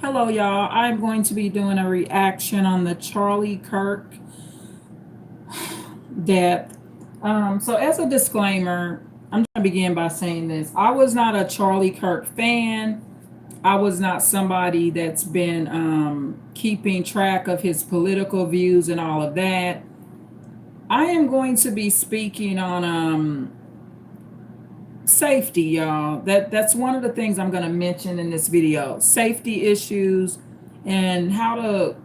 Hello, y'all. I'm going to be doing a reaction on the Charlie Kirk death. So, as a disclaimer, I'm going to begin by saying this. I was not a Charlie Kirk fan. I was not somebody that's been keeping track of his political views and all of that. I am going to be speaking on safety, y'all. That's one of the things I'm going to mention in this video. Safety issues and how to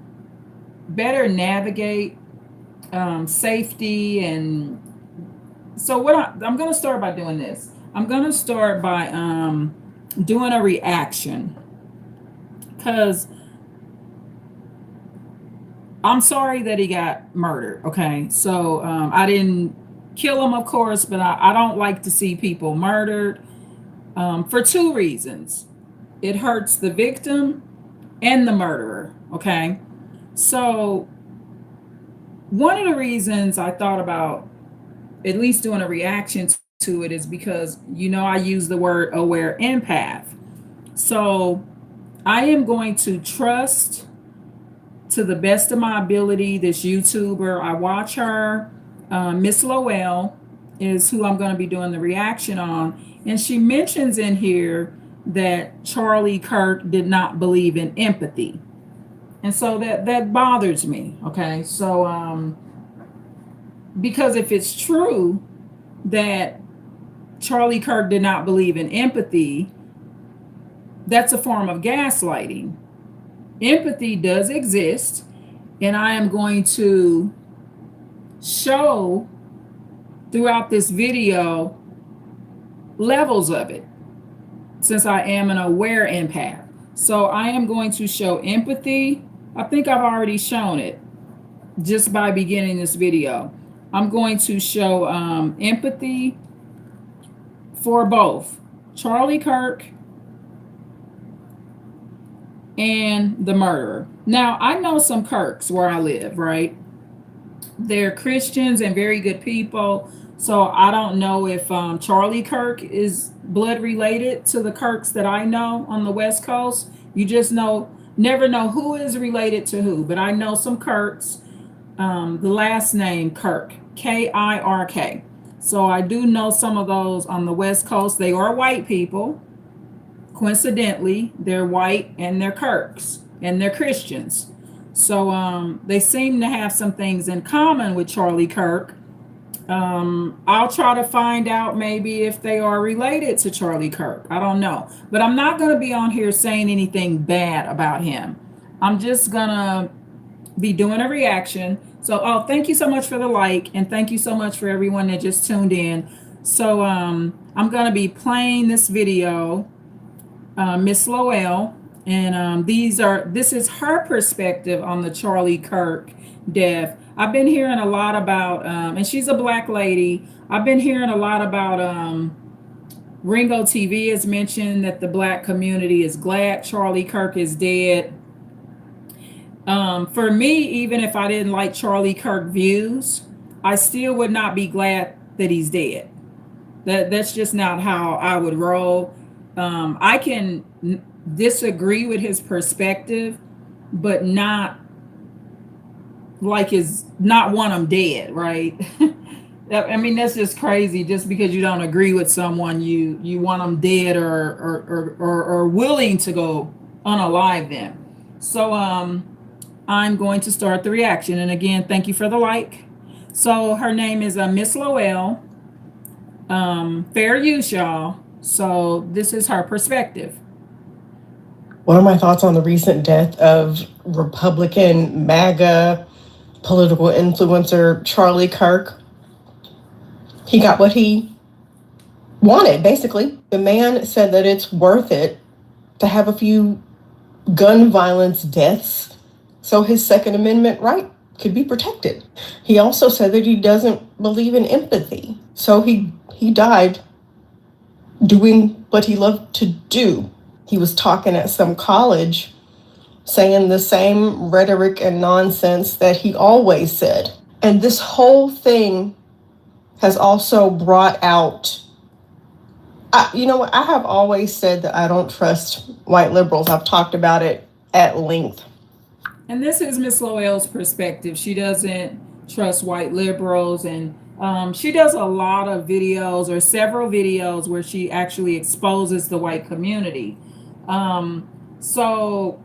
better navigate safety. And so I'm going to start by doing this. I'm going to start by doing a reaction because I'm sorry that he got murdered. Okay, so I didn't kill him, of course, but I don't like to see people murdered for two reasons. It hurts the victim and the murderer. Okay, so one of the reasons I thought about at least doing a reaction to it is because I use the word aware empath. So I am going to trust to the best of my ability this YouTuber. I watch her. Miss Lowell is who I'm going to be doing the reaction on. And she mentions in here that Charlie Kirk did not believe in empathy. And so that bothers me. Okay. So because if it's true that Charlie Kirk did not believe in empathy, that's a form of gaslighting. Empathy does exist, and I am going to show throughout this video levels of it, since I am an aware empath. So I am going to show empathy. I think I've already shown it just by beginning this video. I'm going to show empathy for both Charlie Kirk and the murderer. Now, I know some Kirks where I live, right? They're Christians and very good people. So I don't know if Charlie Kirk is blood related to the Kirks that I know on the West Coast. You just never know who is related to who. But I know some Kirks. The last name Kirk, Kirk. So I do know some of those on the West Coast. They are white people. Coincidentally, they're white and they're Kirks and they're Christians. So they seem to have some things in common with Charlie Kirk. I'll try to find out maybe if they are related to Charlie Kirk. I don't know. But I'm not going to be on here saying anything bad about him. I'm just going to be doing a reaction. So, thank you so much for the like, and thank you so much for everyone that just tuned in. So, I'm going to be playing this video, Miss Lowell, and this is her perspective on the Charlie Kirk death. I've been hearing a lot about, and she's a black lady. I've been hearing a lot about Ringo TV has mentioned that the black community is glad Charlie Kirk is dead. For me, even if I didn't like Charlie Kirk views, I still would not be glad that he's dead. That's just not how I would roll. I can disagree with his perspective, but not not want him dead, right? I mean, that's just crazy. Just because you don't agree with someone, you want them dead or willing to go unalive them. So I'm going to start the reaction. And again, thank you for the like. So her name is Miss Lowell. Fair use, y'all. So this is her perspective. What are my thoughts on the recent death of Republican MAGA political influencer Charlie Kirk? He got what he wanted, basically. The man said that it's worth it to have a few gun violence deaths so his Second Amendment right could be protected. He also said that he doesn't believe in empathy. So he died doing what he loved to do. He was talking at some college saying the same rhetoric and nonsense that he always said. And this whole thing has also brought out, I have always said that I don't trust white liberals. I've talked about it at length. And this is Miss Loyal's perspective. She doesn't trust white liberals, and she does a lot of videos or several videos where she actually exposes the white community. So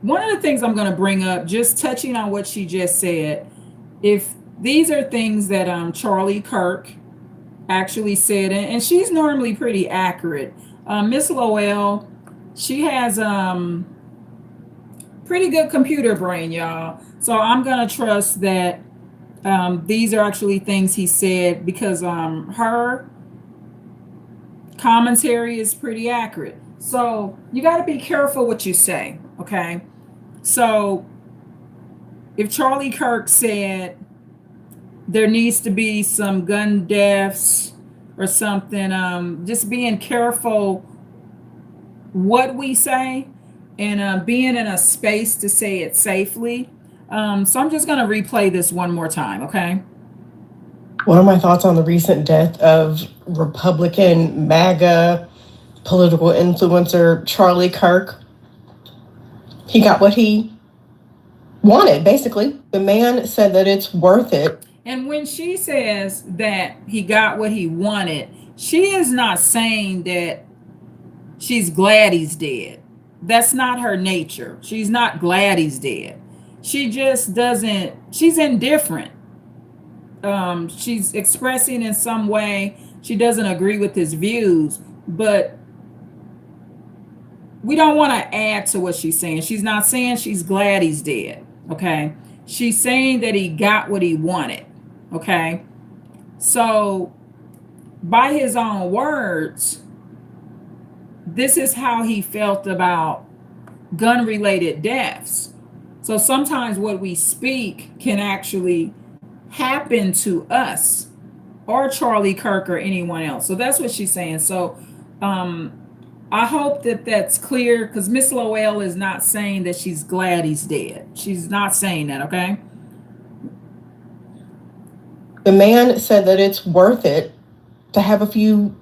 one of the things I'm going to bring up, just touching on what she just said, if these are things that Charlie Kirk actually said, and she's normally pretty accurate. Miss Lowell, she has pretty good computer brain, y'all. So I'm gonna trust that these are actually things he said because her commentary is pretty accurate. So you got to be careful what you say, okay? So if Charlie Kirk said there needs to be some gun deaths or something, just being careful what we say and being in a space to say it safely. So I'm just going to replay this one more time, okay? What are my thoughts on the recent death of Republican MAGA political influencer Charlie Kirk? He got what he wanted, basically. The man said that it's worth it. And when she says that he got what he wanted, she is not saying that she's glad he's dead. That's not her nature. She's not glad he's dead. She just doesn't, she's indifferent. She's expressing in some way she doesn't agree with his views, but we don't want to add to what she's saying. She's not saying she's glad he's dead, okay? She's saying that he got what he wanted, okay? So, by his own words, this is how he felt about gun-related deaths. So sometimes what we speak can actually happen to us or Charlie Kirk or anyone else. So that's what she's saying. So I hope that that's clear because Miss Lowell is not saying that she's glad he's dead. She's not saying that, okay? The man said that it's worth it to have a few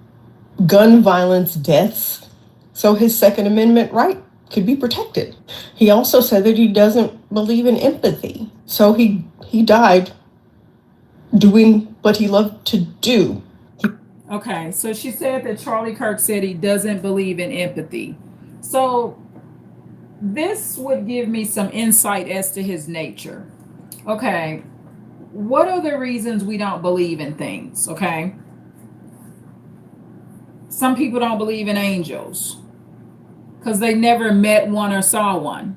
gun violence deaths so his Second Amendment right could be protected. He also said that he doesn't believe in empathy. So he died doing what he loved to do. Okay, so she said that Charlie Kirk said he doesn't believe in empathy. So this would give me some insight as to his nature. Okay, what are the reasons we don't believe in things? Okay, some people don't believe in angels because they never met one or saw one.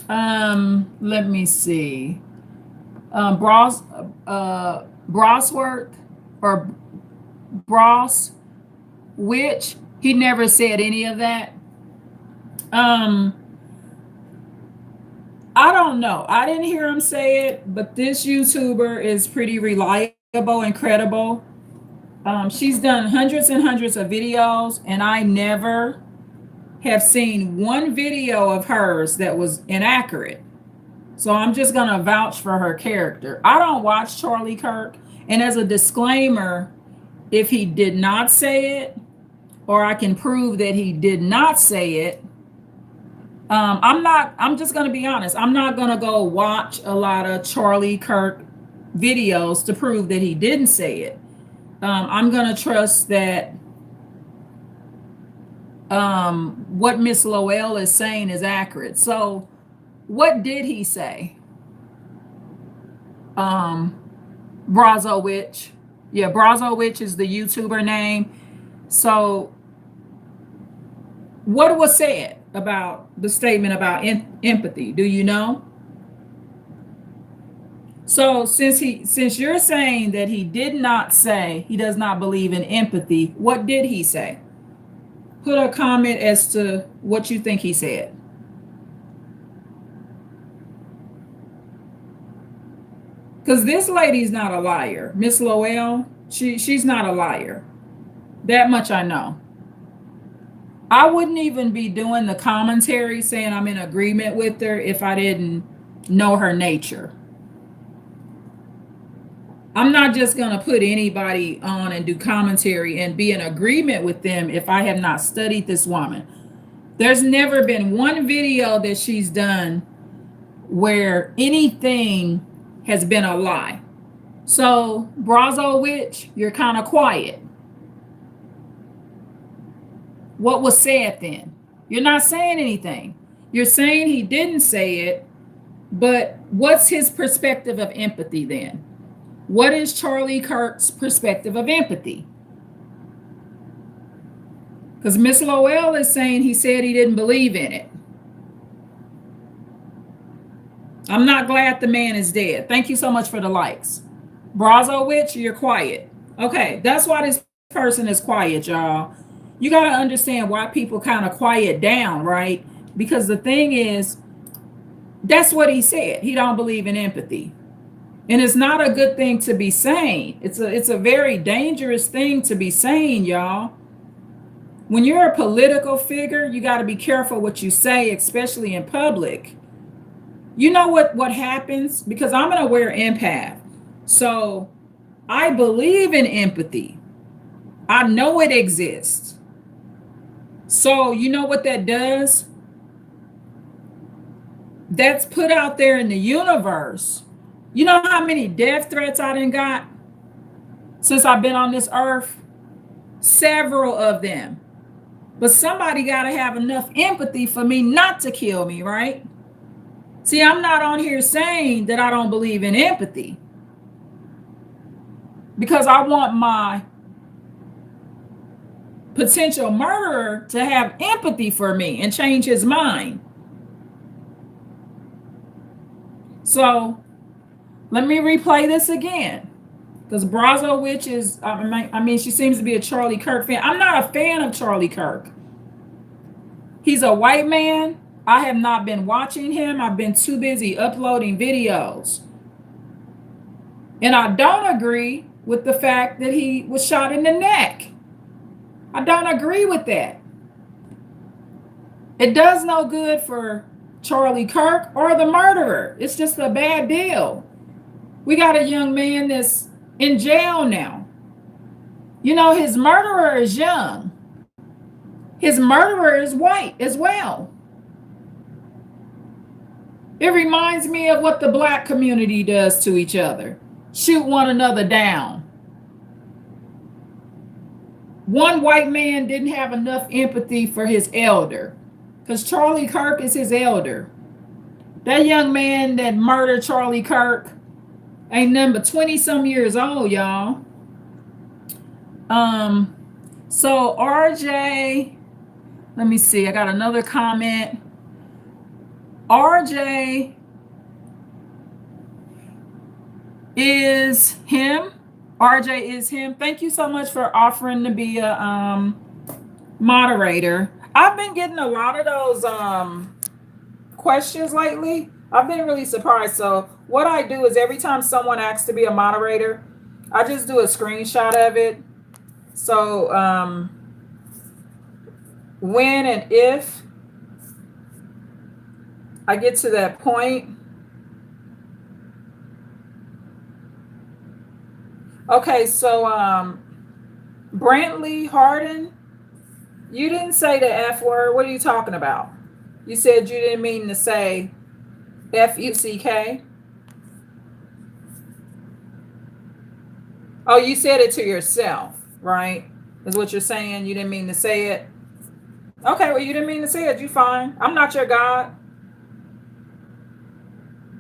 Let me see. Brosworth or Bros, which he never said any of that. I don't know. I didn't hear him say it, but this YouTuber is pretty reliable and credible. She's done hundreds and hundreds of videos, and I never have seen one video of hers that was inaccurate. So I'm just going to vouch for her character. I don't watch Charlie Kirk. And as a disclaimer, if he did not say it, or I can prove that he did not say it, I'm just going to be honest. I'm not going to go watch a lot of Charlie Kirk videos to prove that he didn't say it. I'm going to trust that what Miss Lowell is saying is accurate. So what did he say? Brazowich. Yeah, Brazowich is the YouTuber name. So what was said about the statement about empathy? Do you know? So since you're saying that he did not say he does not believe in empathy, what did he say? Put a comment as to what you think he said. Because this lady's not a liar. Miss Lowell, she's not a liar. That much I know. I wouldn't even be doing the commentary saying I'm in agreement with her if I didn't know her nature. I'm not just going to put anybody on and do commentary and be in agreement with them if I have not studied this woman. There's never been one video that she's done where anything has been a lie. So, Brazo Witch, you're kind of quiet. What was said then? You're not saying anything. You're saying he didn't say it, but what's his perspective of empathy then? What is Charlie Kirk's perspective of empathy? Because Miss Lowell is saying he said he didn't believe in it. I'm not glad the man is dead. Thank you so much for the likes. Brazo Witch, you're quiet. Okay, that's why this person is quiet, y'all. You got to understand why people kind of quiet down, right? Because the thing is, that's what he said. He don't believe in empathy. And it's not a good thing to be saying. It's a very dangerous thing to be saying, y'all. When you're a political figure, you got to be careful what you say, especially in public. You know what happens? Because I'm an aware empath. So I believe in empathy. I know it exists. So you know what that does? That's put out there in the universe. You know how many death threats I done got since I've been on this earth? Several of them. But somebody got to have enough empathy for me not to kill me, right? See, I'm not on here saying that I don't believe in empathy, because I want my potential murderer to have empathy for me and change his mind. So let me replay this again, because Brazo Witch is, I mean, she seems to be a Charlie Kirk fan. I'm not a fan of Charlie Kirk. He's a white man. I have not been watching him. I've been too busy uploading videos. And I don't agree with the fact that he was shot in the neck. I don't agree with that. It does no good for Charlie Kirk or the murderer. It's just a bad deal. We got a young man that's in jail now. You know, his murderer is young. His murderer is white as well. It reminds me of what the black community does to each other. Shoot one another down. One white man didn't have enough empathy for his elder, because Charlie Kirk is his elder. That young man that murdered Charlie Kirk ain't nothing but 20-some years old, y'all. So RJ, let me see. I got another comment. RJ is him. RJ is him. Thank you so much for offering to be a moderator. I've been getting a lot of those questions lately. I've been really surprised. So what I do is every time someone asks to be a moderator, I just do a screenshot of it. So when and if I get to that point. Okay, so Brantley Harden, you didn't say the F word. What are you talking about? You said you didn't mean to say F-U-C-K. Oh, you said it to yourself, right? Is what you're saying. You didn't mean to say it. Okay, well, you didn't mean to say it. You fine. I'm not your God.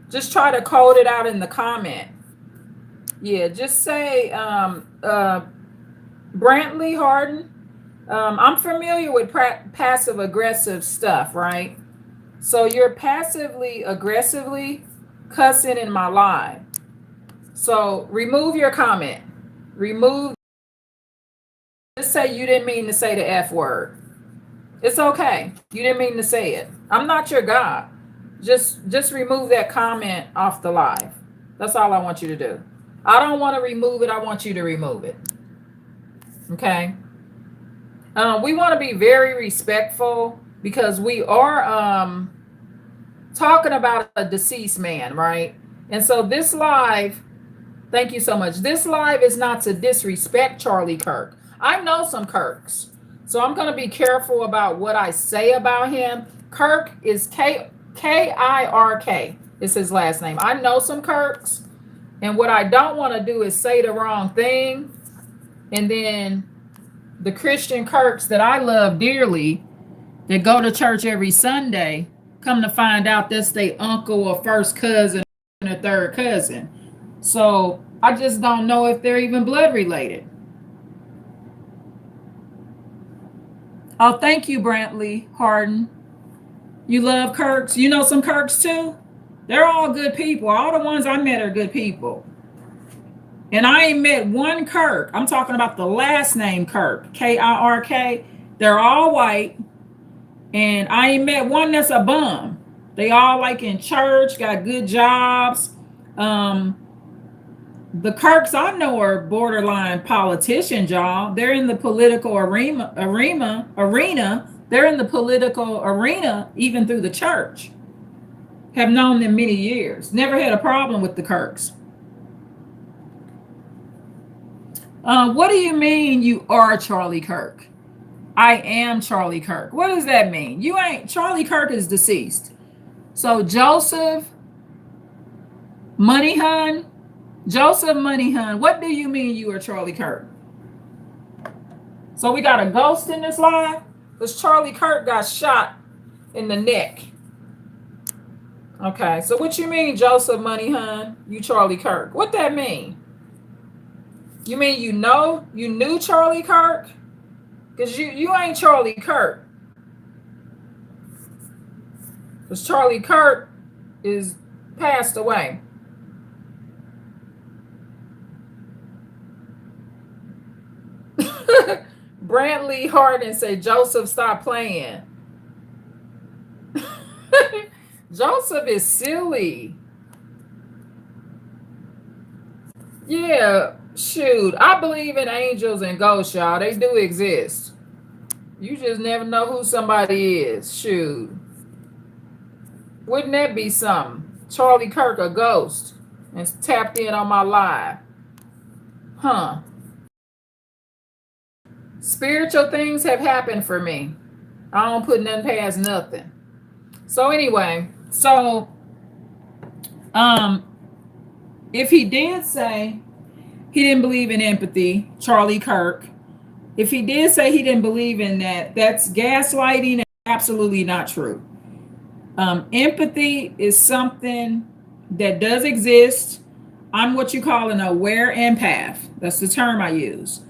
Just try to code it out in the comment. Yeah, just say Brantley Harden. I'm familiar with passive aggressive stuff, right? So you're passively aggressively cussing in my live. So remove your comment. Remove. Just say you didn't mean to say the F word. It's okay. You didn't mean to say it. I'm not your God. Just remove that comment off the live. That's all I want you to do. I don't want to remove it. I want you to remove it. Okay. We want to be very respectful, because we are talking about a deceased man, right? And so this live, thank you so much. This live is not to disrespect Charlie Kirk. I know some Kirks. So I'm going to be careful about what I say about him. Kirk is Kirk is his last name. I know some Kirks, and what I don't want to do is say the wrong thing, and then the Christian Kirks that I love dearly, that go to church every Sunday, come to find out that's their uncle or first cousin or third cousin. So I just don't know if they're even blood related. Oh, thank you, Brantley Harden. You love Kirks? You know some Kirks too? They're all good people. All the ones I met are good people. And I ain't met one Kirk. I'm talking about the last name Kirk, Kirk. They're all white. And I ain't met one that's a bum. They all like in church, got good jobs. The Kirks I know are borderline politicians, y'all. They're in the political arena. They're in the political arena even through the church. Have known them many years. Never had a problem with the Kirks. What do you mean you are Charlie Kirk? I am Charlie Kirk. What does that mean? You ain't. Charlie Kirk is deceased. So Joseph Moneyhun, what do you mean you are Charlie Kirk? So we got a ghost in this live? Because Charlie Kirk got shot in the neck. Okay, so what you mean, Joseph Moneyhun, you Charlie Kirk? What that mean? You mean you knew Charlie Kirk? Because you ain't Charlie Kirk. Because Charlie Kirk is passed away. Brantley Harden said, Joseph, stop playing. Joseph is silly. Yeah, shoot. I believe in angels and ghosts, y'all. They do exist. You just never know who somebody is. Shoot. Wouldn't that be something? Charlie Kirk, a ghost, and tapped in on my live. Huh. Spiritual things have happened for me. I don't put nothing past nothing. So anyway, if he did say he didn't believe in empathy, Charlie Kirk, if he did say he didn't believe in that, that's gaslighting and absolutely not true. Empathy is something that does exist. I'm what you call an aware empath. That's the term I use.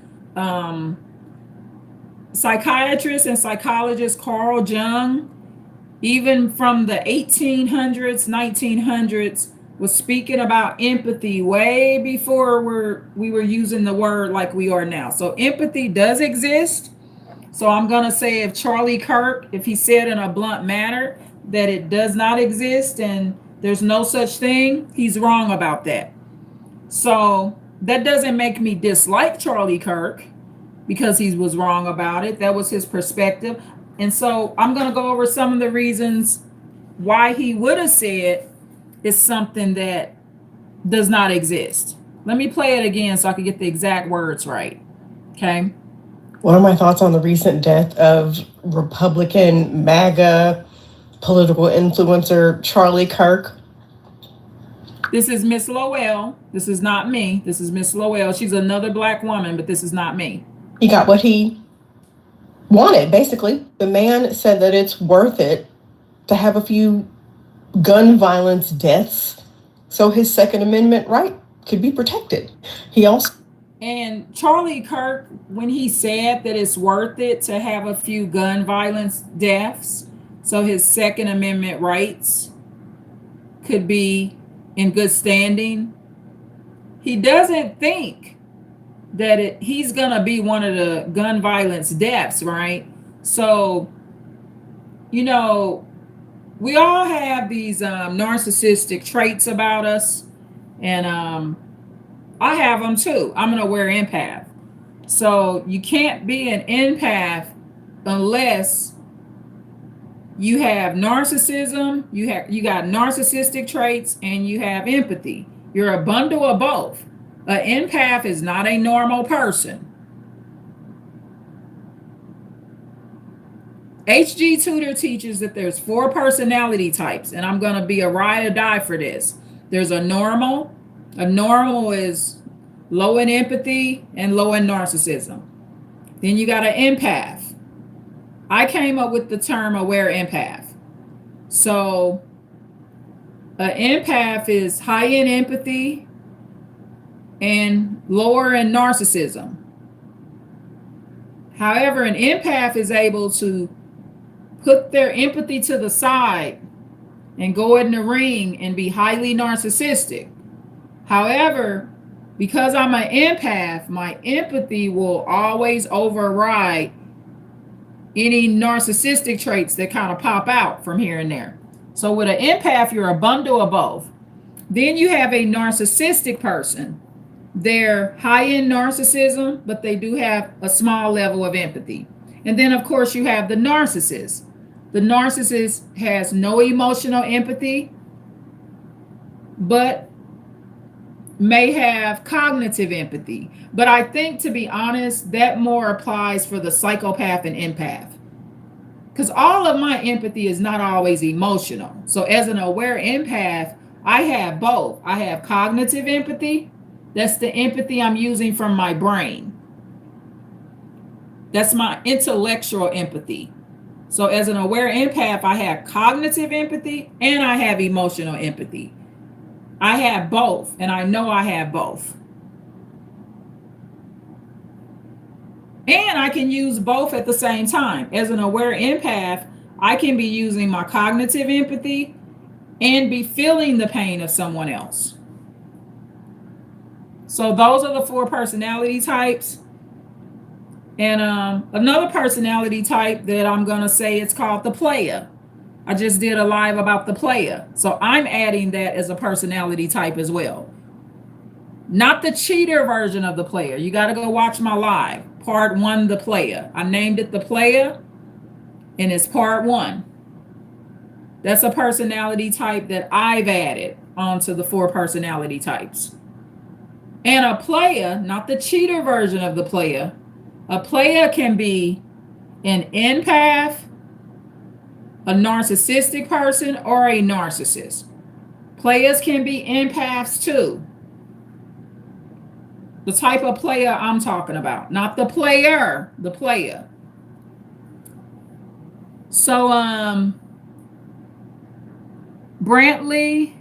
Psychiatrist and psychologist Carl Jung, even from the 1800s, 1900s, was speaking about empathy way before we were using the word like we are now. So empathy does exist. So I'm going to say if Charlie Kirk, if he said in a blunt manner that it does not exist and there's no such thing, he's wrong about that. So that doesn't make me dislike Charlie Kirk because he was wrong about it. That was his perspective. And so I'm going to go over some of the reasons why he would have said it's something that does not exist. Let me play it again so I can get the exact words right. Okay. What are my thoughts on the recent death of Republican MAGA political influencer Charlie Kirk? This is Miss Lowell. This is not me. This is Miss Lowell. She's another black woman, but this is not me. He got what he wanted, basically. The man said that it's worth it to have a few gun violence deaths so his Second Amendment right could be protected. He also... And Charlie Kirk, when he said that it's worth it to have a few gun violence deaths so his Second Amendment rights could be in good standing, he doesn't think that he's going to be one of the gun violence deaths, right? So, you know, we all have these narcissistic traits about us, and I have them too. I'm an aware empath. So you can't be an empath unless you have narcissism, you got narcissistic traits, and you have empathy. You're a bundle of both. An empath is not a normal person. HG Tudor teaches that there's 4 personality types, and I'm going to be a ride or die for this. There's a normal. A normal is low in empathy and low in narcissism. Then you got an empath. I came up with the term aware empath. So, an empath is high in empathy and lower in narcissism. However, an empath is able to put their empathy to the side and go in the ring and be highly narcissistic. However, because I'm an empath, my empathy will always override any narcissistic traits that kind of pop out from here and there. So with an empath, you're a bundle of both. Then you have a narcissistic person. They're high in narcissism, but they do have a small level of empathy. And then, of course, you have the narcissist. The narcissist has no emotional empathy, but may have cognitive empathy. But I think, to be honest, that more applies for the psychopath and empath. Because all of my empathy is not always emotional. So as an aware empath, I have both. I have cognitive empathy. That's the empathy I'm using from my brain. That's my intellectual empathy. So as an aware empath, I have cognitive empathy and I have emotional empathy. I have both, and I know I have both. And I can use both at the same time. As an aware empath, I can be using my cognitive empathy and be feeling the pain of someone else. So those are the 4 personality types. And another personality type that I'm going to say, it's called the player. I just did a live about the player. So I'm adding that as a personality type as well. Not the cheater version of the player. You got to go watch my live. Part 1, the player. I named it the player, and it's part 1. That's a personality type that I've added onto the 4 personality types. And a player, not the cheater version of the player, a player can be an empath, a narcissistic person, or a narcissist. Players can be empaths too. The type of player I'm talking about, not the player, the player. So, Brantley,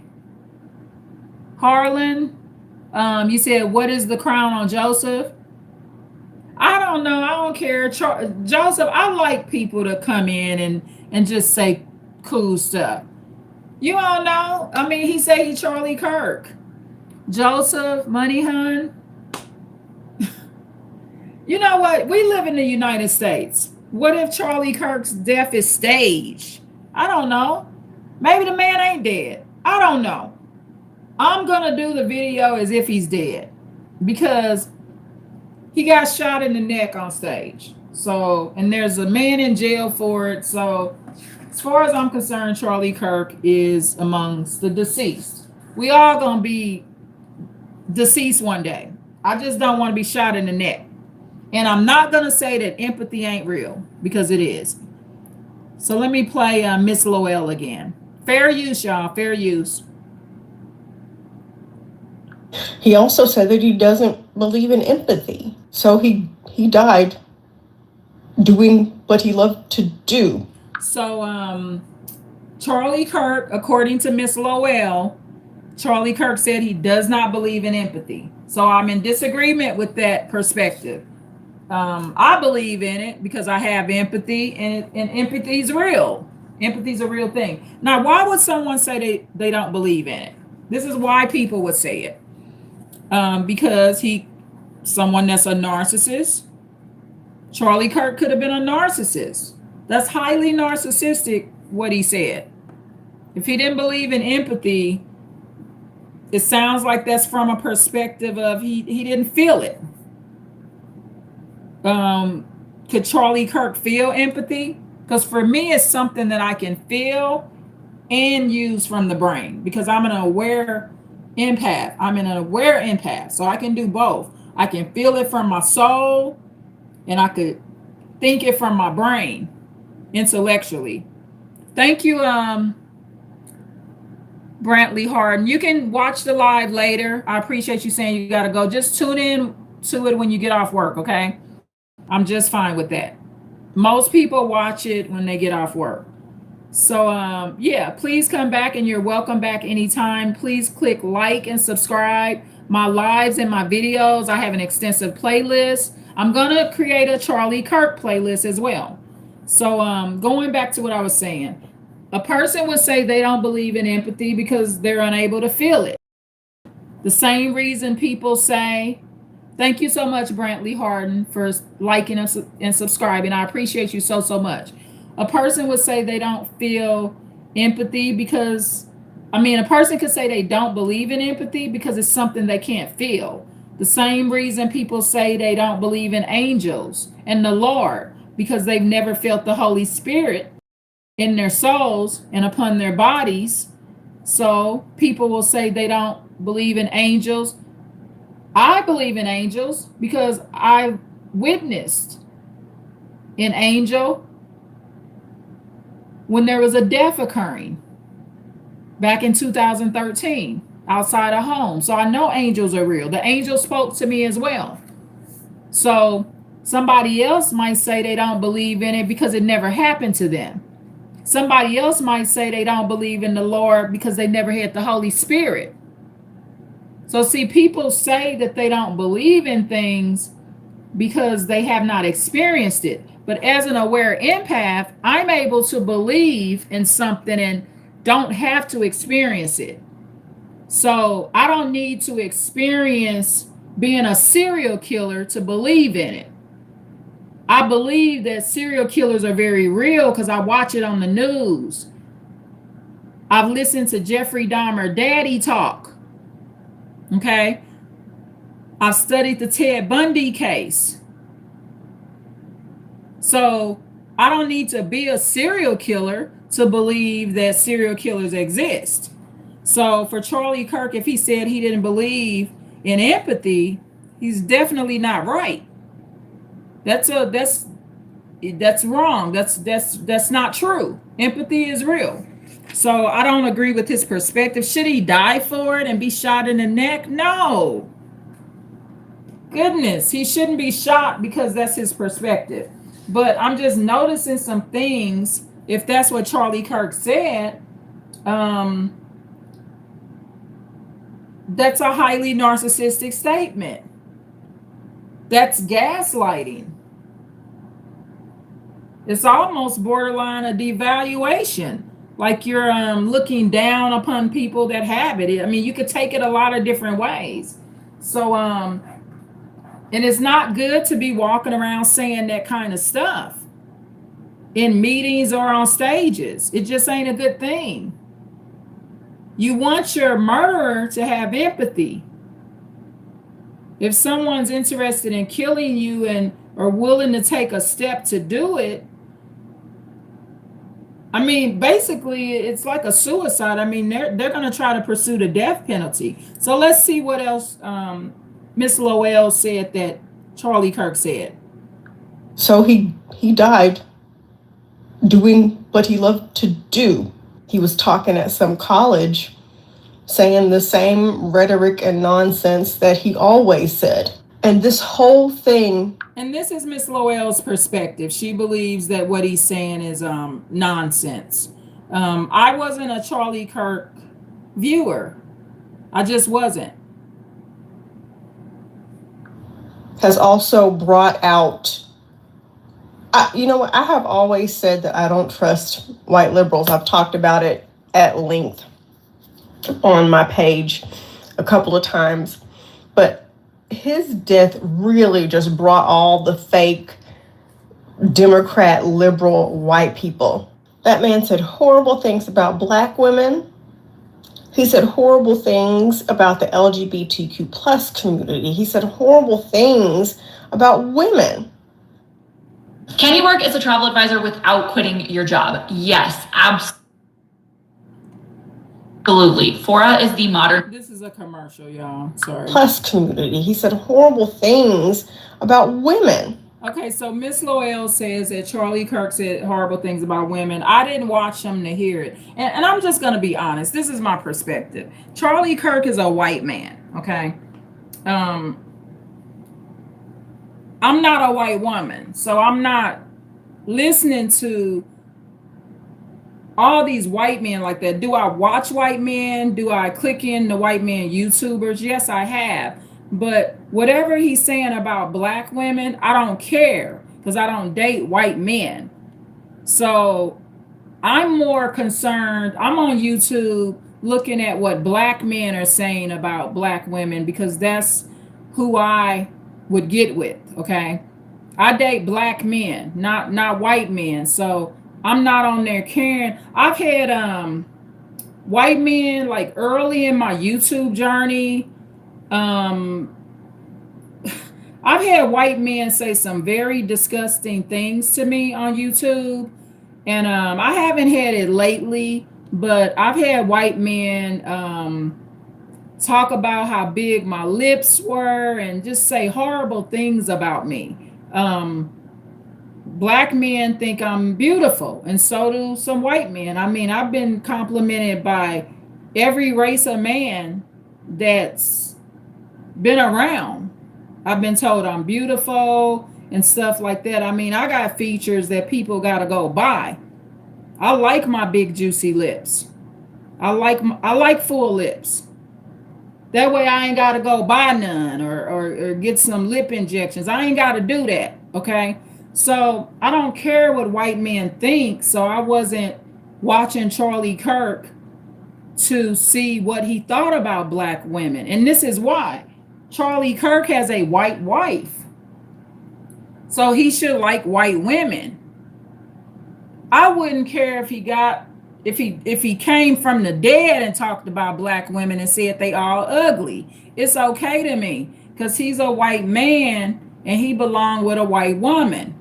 Harlan, you said, what is the crown on Joseph? I don't know. I don't care. Joseph, I like people to come in and just say cool stuff. You all know. I mean, he said he Charlie Kirk. Joseph, Money Hun. You know what? We live in the United States. What if Charlie Kirk's death is staged? I don't know. Maybe the man ain't dead. I don't know. I'm going to do the video as if he's dead because he got shot in the neck on stage. So, and there's a man in jail for it. So, as far as I'm concerned, Charlie Kirk is amongst the deceased. We all going to be deceased one day. I just don't want to be shot in the neck. And I'm not going to say that empathy ain't real, because it is. So let me play Miss Lowell again. Fair use, y'all. Fair use. He also said that he doesn't believe in empathy. So he died doing what he loved to do. So Charlie Kirk, according to Miss Lowell, Charlie Kirk said he does not believe in empathy. So I'm in disagreement with that perspective. I believe in it because I have empathy, and empathy is real. Empathy is a real thing. Now, why would someone say they don't believe in it? This is why people would say it. Because someone that's a narcissist. Charlie Kirk could have been a narcissist. That's highly narcissistic, what he said. If he didn't believe in empathy, it sounds like that's from a perspective of he didn't feel it. Could Charlie Kirk feel empathy? Because for me, it's something that I can feel and use from the brain, because I'm an aware empath. I'm an aware empath, so I can do both. I can feel it from my soul, and I could think it from my brain. intellectually. Thank you, Brantley Harden. You can watch the live later. I appreciate you saying you got to go. Just tune in to it when you get off work, okay? I'm just fine with that. Most people watch it when they get off work. So yeah, please come back and you're welcome back anytime. Please click like and subscribe. My lives and my videos, I have an extensive playlist. I'm gonna create a Charlie Kirk playlist as well. So going back to what I was saying, a person would say they don't believe in empathy because they're unable to feel it. The same reason people say, thank you so much, Brantley Harden, for liking us and subscribing. I appreciate you so, so much. A person would say they don't feel empathy because, I mean, a person could say they don't believe in empathy because it's something they can't feel. The same reason people say they don't believe in angels and the Lord because they've never felt the Holy Spirit in their souls and upon their bodies. So people will say they don't believe in angels. I believe in angels because I witnessed an angel when there was a death occurring back in 2013 outside a home. So I know angels are real. The angel spoke to me as well. So somebody else might say they don't believe in it because it never happened to them. Somebody else might say they don't believe in the Lord because they never had the Holy Spirit. So, see, people say that they don't believe in things because they have not experienced it. But as an aware empath, I'm able to believe in something and don't have to experience it. So, I don't need to experience being a serial killer to believe in it. I believe that serial killers are very real because I watch it on the news. I've listened to Jeffrey Dahmer daddy talk. Okay. I've studied the Ted Bundy case. So I don't need to be a serial killer to believe that serial killers exist. So for Charlie Kirk, if he said he didn't believe in empathy, he's definitely not right. That's wrong. That's not true. Empathy is real. So I don't agree with his perspective. Should he die for it and be shot in the neck? No. Goodness, he shouldn't be shot because that's his perspective. But I'm just noticing some things. If that's what Charlie Kirk said, that's a highly narcissistic statement. That's gaslighting. It's almost borderline a devaluation. Like you're looking down upon people that have it. I mean, you could take it a lot of different ways. So, and it's not good to be walking around saying that kind of stuff in meetings or on stages. It just ain't a good thing. You want your murderer to have empathy. If someone's interested in killing you and are willing to take a step to do it, I mean, basically, it's like a suicide. I mean, they're going to try to pursue the death penalty. So let's see what else Miss Lowell said that Charlie Kirk said. So he died doing what he loved to do. He was talking at some college, saying the same rhetoric and nonsense that he always said. And this whole thing. And this is Miss Lowell's perspective. She believes that what he's saying is nonsense. I wasn't a Charlie Kirk viewer. I just wasn't. Has also brought out, you know what, I have always said that I don't trust white liberals. I've talked about it at length on my page a couple of times. But his death really just brought all the fake Democrat, liberal, white people. That man said horrible things about black women. He said horrible things about the LGBTQ plus community. He said horrible things about women. Can you work as a travel advisor without quitting your job? Yes, absolutely. Fora is the modern. This is a commercial, y'all. Sorry. Plus community. He said horrible things about women. Okay, so Miss Loyal says that Charlie Kirk said horrible things about women. I didn't watch him to hear it. And I'm just going to be honest. This is my perspective. Charlie Kirk is a white man, okay? Um, I'm not a white woman, so I'm not listening to all these white men like that. Do I watch white men? Do I click in the white men YouTubers? Yes, I have. But whatever he's saying about black women, I don't care because I don't date white men. So I'm more concerned. I'm on YouTube looking at what black men are saying about black women because that's who I would get with. Okay. I date black men, not white men. So I'm not on there caring. I've had white men like early in my YouTube journey. Um I've had white men say some very disgusting things to me on YouTube. And I haven't had it lately, but I've had white men talk about how big my lips were and just say horrible things about me. Um, Black men think I'm beautiful, and so do some white men. I mean, I've been complimented by every race of man that's been around. I've been told I'm beautiful and stuff like that. I mean, I got features that people got to go buy. I like my big juicy lips. I like full lips. That way I ain't got to go buy none or get some lip injections. I ain't got to do that. Okay. So I don't care what white men think. So I wasn't watching Charlie Kirk to see what he thought about black women. And this is why Charlie Kirk has a white wife. So he should like white women. I wouldn't care if he came from the dead and talked about black women and said they all ugly. It's okay to me because he's a white man and he belonged with a white woman.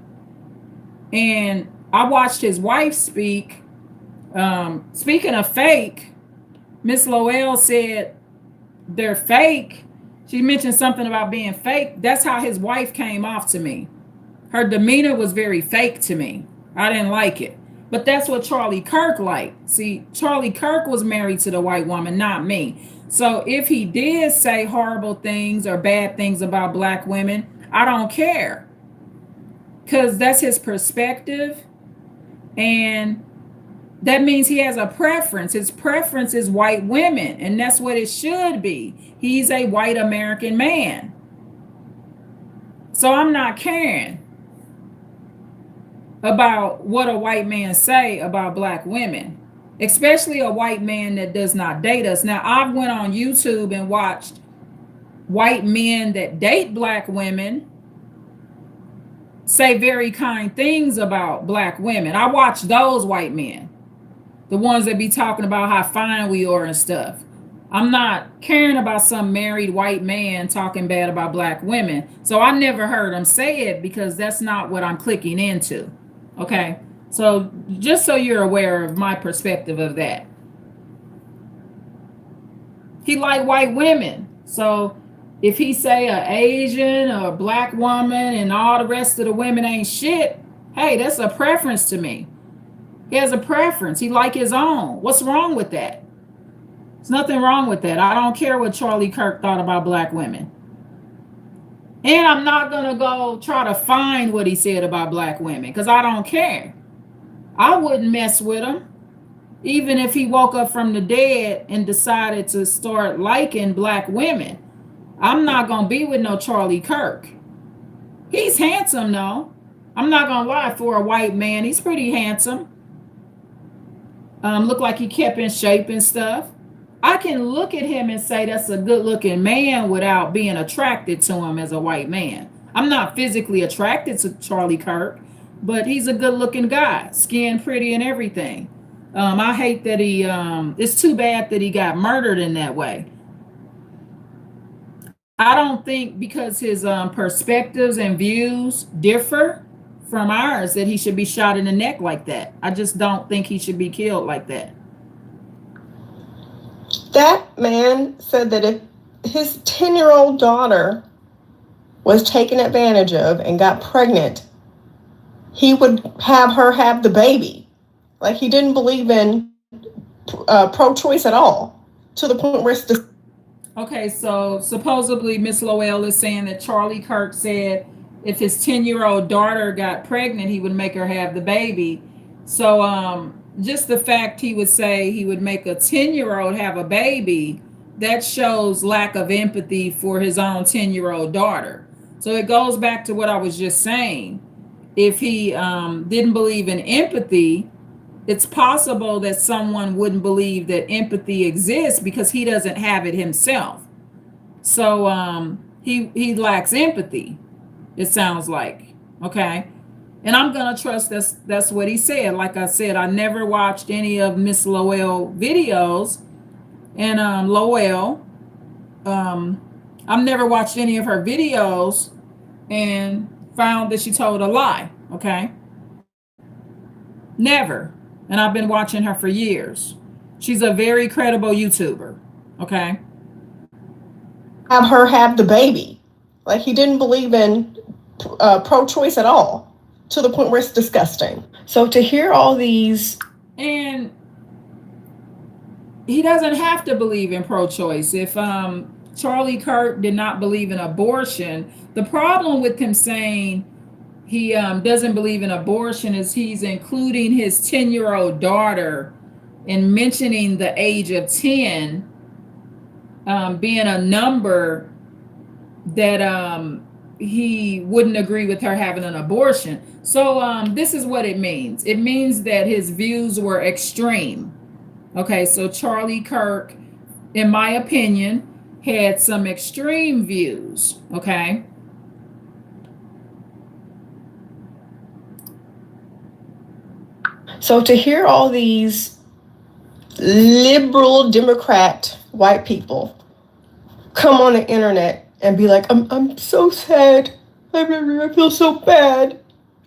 And I watched his wife speak. Speaking of fake, Miss Lowell said they're fake. She mentioned something about being fake. That's how his wife came off to me. Her demeanor was very fake to me. I didn't like it. But that's what Charlie Kirk liked. See, Charlie Kirk was married to the white woman, not me. So if he did say horrible things or bad things about black women, I don't care. Because that's his perspective. And that means he has a preference. His preference is white women. And that's what it should be. He's a white American man. So I'm not caring about what a white man say about black women, especially a white man that does not date us. Now, I've went on YouTube and watched white men that date black women say very kind things about black women. I watch those white men, the ones that be talking about how fine we are and stuff. I'm not caring about some married white man talking bad about black women. So I never heard him say it because that's not what I'm clicking into. Okay. So just so you're aware of my perspective of that. He like white women. So if he say a Asian or a black woman and all the rest of the women ain't shit, hey, that's a preference to me. He has a preference. He like his own. What's wrong with that? There's nothing wrong with that. I don't care what Charlie Kirk thought about black women. And I'm not going to go try to find what he said about black women because I don't care. I wouldn't mess with him. Even if he woke up from the dead and decided to start liking black women. I'm not going to be with no Charlie Kirk. He's handsome, though. I'm not going to lie, for a white man, he's pretty handsome. Look like he kept in shape and stuff. I can look at him and say that's a good looking man without being attracted to him as a white man. I'm not physically attracted to Charlie Kirk, but he's a good looking guy, skin pretty and everything. I hate that it's too bad that he got murdered in that way. I don't think because his perspectives and views differ from ours that he should be shot in the neck like that. I just don't think he should be killed like that. That man said that if his 10-year-old daughter was taken advantage of and got pregnant, he would have her have the baby. Like, he didn't believe in pro-choice at all, to the point where it's Okay, so supposedly Miss Lowell is saying that Charlie Kirk said if his 10-year-old daughter got pregnant, he would make her have the baby. So just the fact he would say he would make a 10-year-old have a baby, that shows lack of empathy for his own 10-year-old daughter. So it goes back to what I was just saying. If he didn't believe in empathy, it's possible that someone wouldn't believe that empathy exists because he doesn't have it himself. So he lacks empathy, it sounds like. Okay. And I'm gonna trust that's what he said. Like I said, I never watched any of Miss Lowell videos. And Lowell, I've never watched any of her videos and found that she told a lie. Okay. Never. And I've been watching her for years. She's a very credible YouTuber. Okay. have her have the baby. Like, he didn't believe in pro-choice at all, to the point where it's disgusting. So to hear all these, and he doesn't have to believe in pro-choice. If Charlie Kirk did not believe in abortion, the problem with him saying he doesn't believe in abortion is he's including his 10-year-old daughter and mentioning the age of 10 being a number that he wouldn't agree with her having an abortion. So this is what it means. It means that his views were extreme. Okay, so Charlie Kirk, in my opinion, had some extreme views. Okay. so to hear all these liberal Democrat white people come on the internet and be like, I'm so sad. I feel so bad.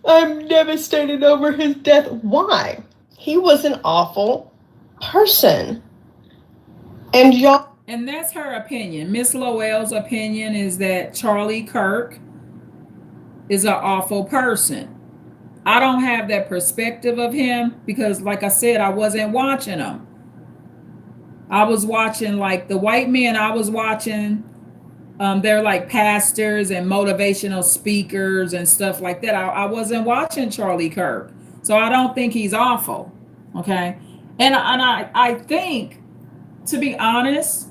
I'm devastated over his death. Why? He was an awful person. And y'all. And that's her opinion. Miss Lowell's opinion is that Charlie Kirk is an awful person. I don't have that perspective of him because, like I said, I wasn't watching him. I was watching like the white men I was watching. They're like pastors and motivational speakers and stuff like that. I wasn't watching Charlie Kirk. So I don't think he's awful. Okay. And I think, to be honest,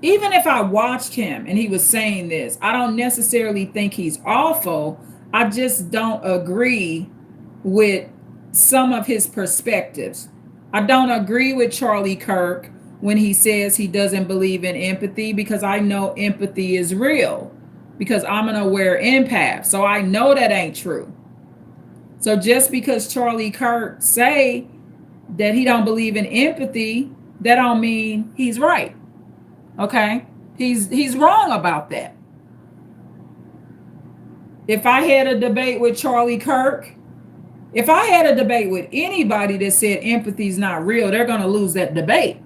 even if I watched him and he was saying this, I don't necessarily think he's awful. I just don't agree with some of his perspectives. I don't agree with Charlie Kirk when he says he doesn't believe in empathy, because I know empathy is real, because I'm an aware empath. So I know that ain't true. So just because Charlie Kirk say that he don't believe in empathy, that don't mean he's right. Okay? He's wrong about that. If I had a debate with Charlie Kirk, if I had a debate with anybody that said empathy is not real, they're going to lose that debate,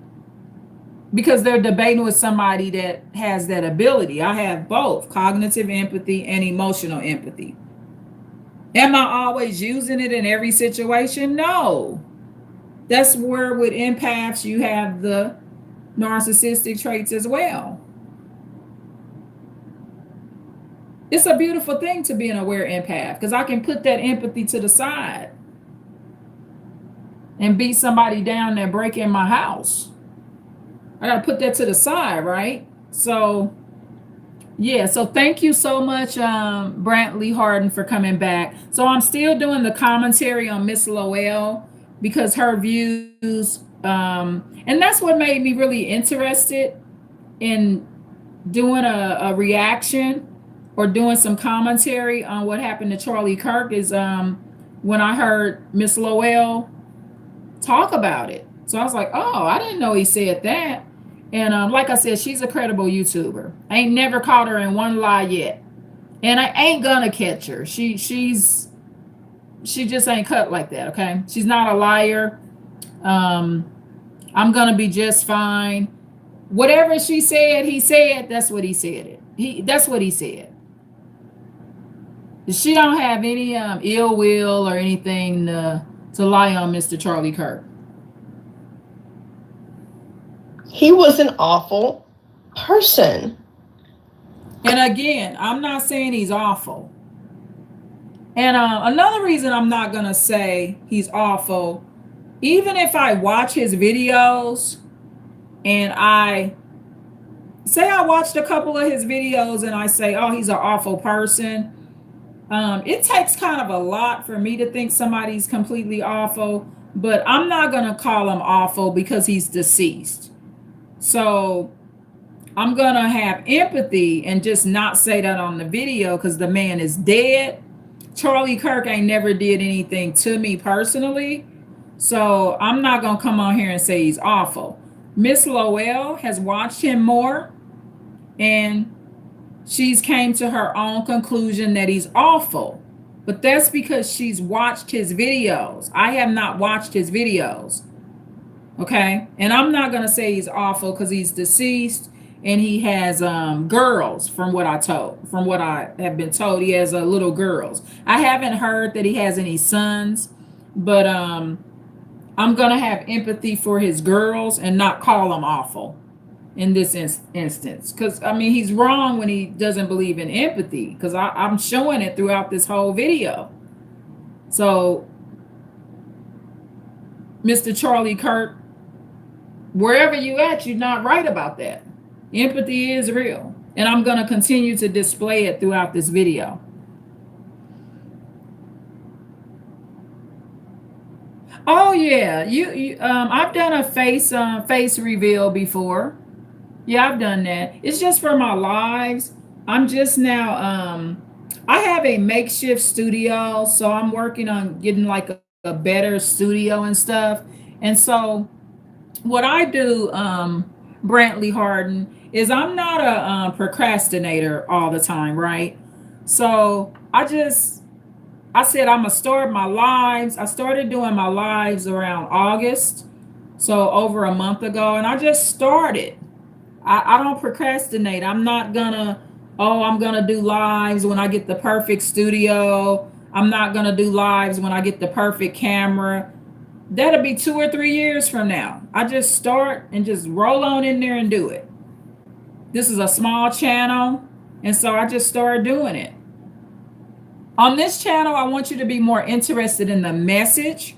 because they're debating with somebody that has that ability. I have both cognitive empathy and emotional empathy. Am I always using it in every situation? No. That's where with empaths you have the narcissistic traits as well. It's a beautiful thing to be an aware empath, because I can put that empathy to the side and beat somebody down that break in my house. I got to put that to the side, right? So, yeah. So thank you so much, Brantley Harden, for coming back. So I'm still doing the commentary on Miss Lowell because her views, and that's what made me really interested in doing a reaction or doing some commentary on what happened to Charlie Kirk is when I heard Miss Lowell talk about it. So I was like, oh, I didn't know he said that. And like I said, she's a credible YouTuber. I ain't never caught her in one lie yet. And I ain't gonna catch her. She just ain't cut like that, okay? She's not a liar. I'm gonna be just fine. Whatever she said, he said, that's what he said it. That's what he said. She don't have any ill will or anything to lie on Mr. Charlie Kirk. He was an awful person. And again, I'm not saying he's awful. And another reason I'm not gonna say he's awful, even if I watch his videos and I say I watched a couple of his videos and I say, oh, he's an awful person. It takes kind of a lot for me to think somebody's completely awful, but I'm not going to call him awful because he's deceased. So I'm going to have empathy and just not say that on the video because the man is dead. Charlie Kirk ain't never did anything to me personally. So I'm not going to come on here and say he's awful. Miss Lowell has watched him more and she's came to her own conclusion that he's awful. But that's because she's watched his videos. I have not watched his videos. Okay? And I'm not going to say he's awful because he's deceased and he has girls from what I have been told. He has little girls. I haven't heard that he has any sons, but I'm going to have empathy for his girls and not call him awful in this instance, because I mean he's wrong when he doesn't believe in empathy, because I'm showing it throughout this whole video. So Mr. Charlie Kirk, wherever you at, you're not right about that. Empathy is real, and I'm going to continue to display it throughout this video. Oh yeah, you I've done a face reveal before. Yeah, I've done that. It's just for my lives. I'm just now I have a makeshift studio, so I'm working on getting like a better studio and stuff. And so what I do, Brantley Harden, is I'm not a procrastinator all the time, right? So I said I'm gonna start my lives. I started doing my lives around August, so over a month ago, and I just started. I don't procrastinate. I'm not gonna, oh, I'm gonna do lives when I get the perfect studio. I'm not gonna do lives when I get the perfect camera. That'll be 2 or 3 years from now. I just start and just roll on in there and do it. This is a small channel, and so I just started doing it. On this channel, I want you to be more interested in the message.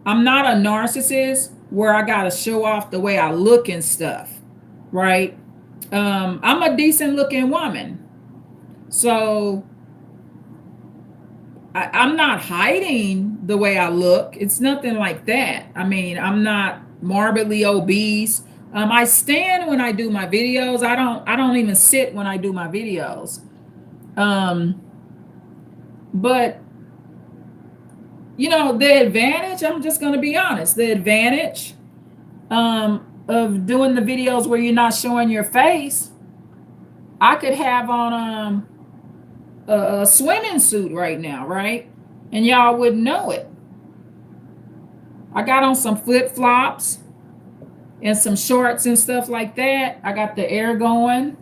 I'm not a narcissist where I gotta show off the way I look and stuff. Right? I'm a decent looking woman. So I'm not hiding the way I look. It's nothing like that. I mean, I'm not morbidly obese. I stand when I do my videos. I don't even sit when I do my videos. But you know, the advantage, I'm just gonna be honest, the advantage of doing the videos where you're not showing your face, I could have on a swimming suit right now, right? And y'all wouldn't know it. I got on some flip-flops and some shorts and stuff like that. I got the air going.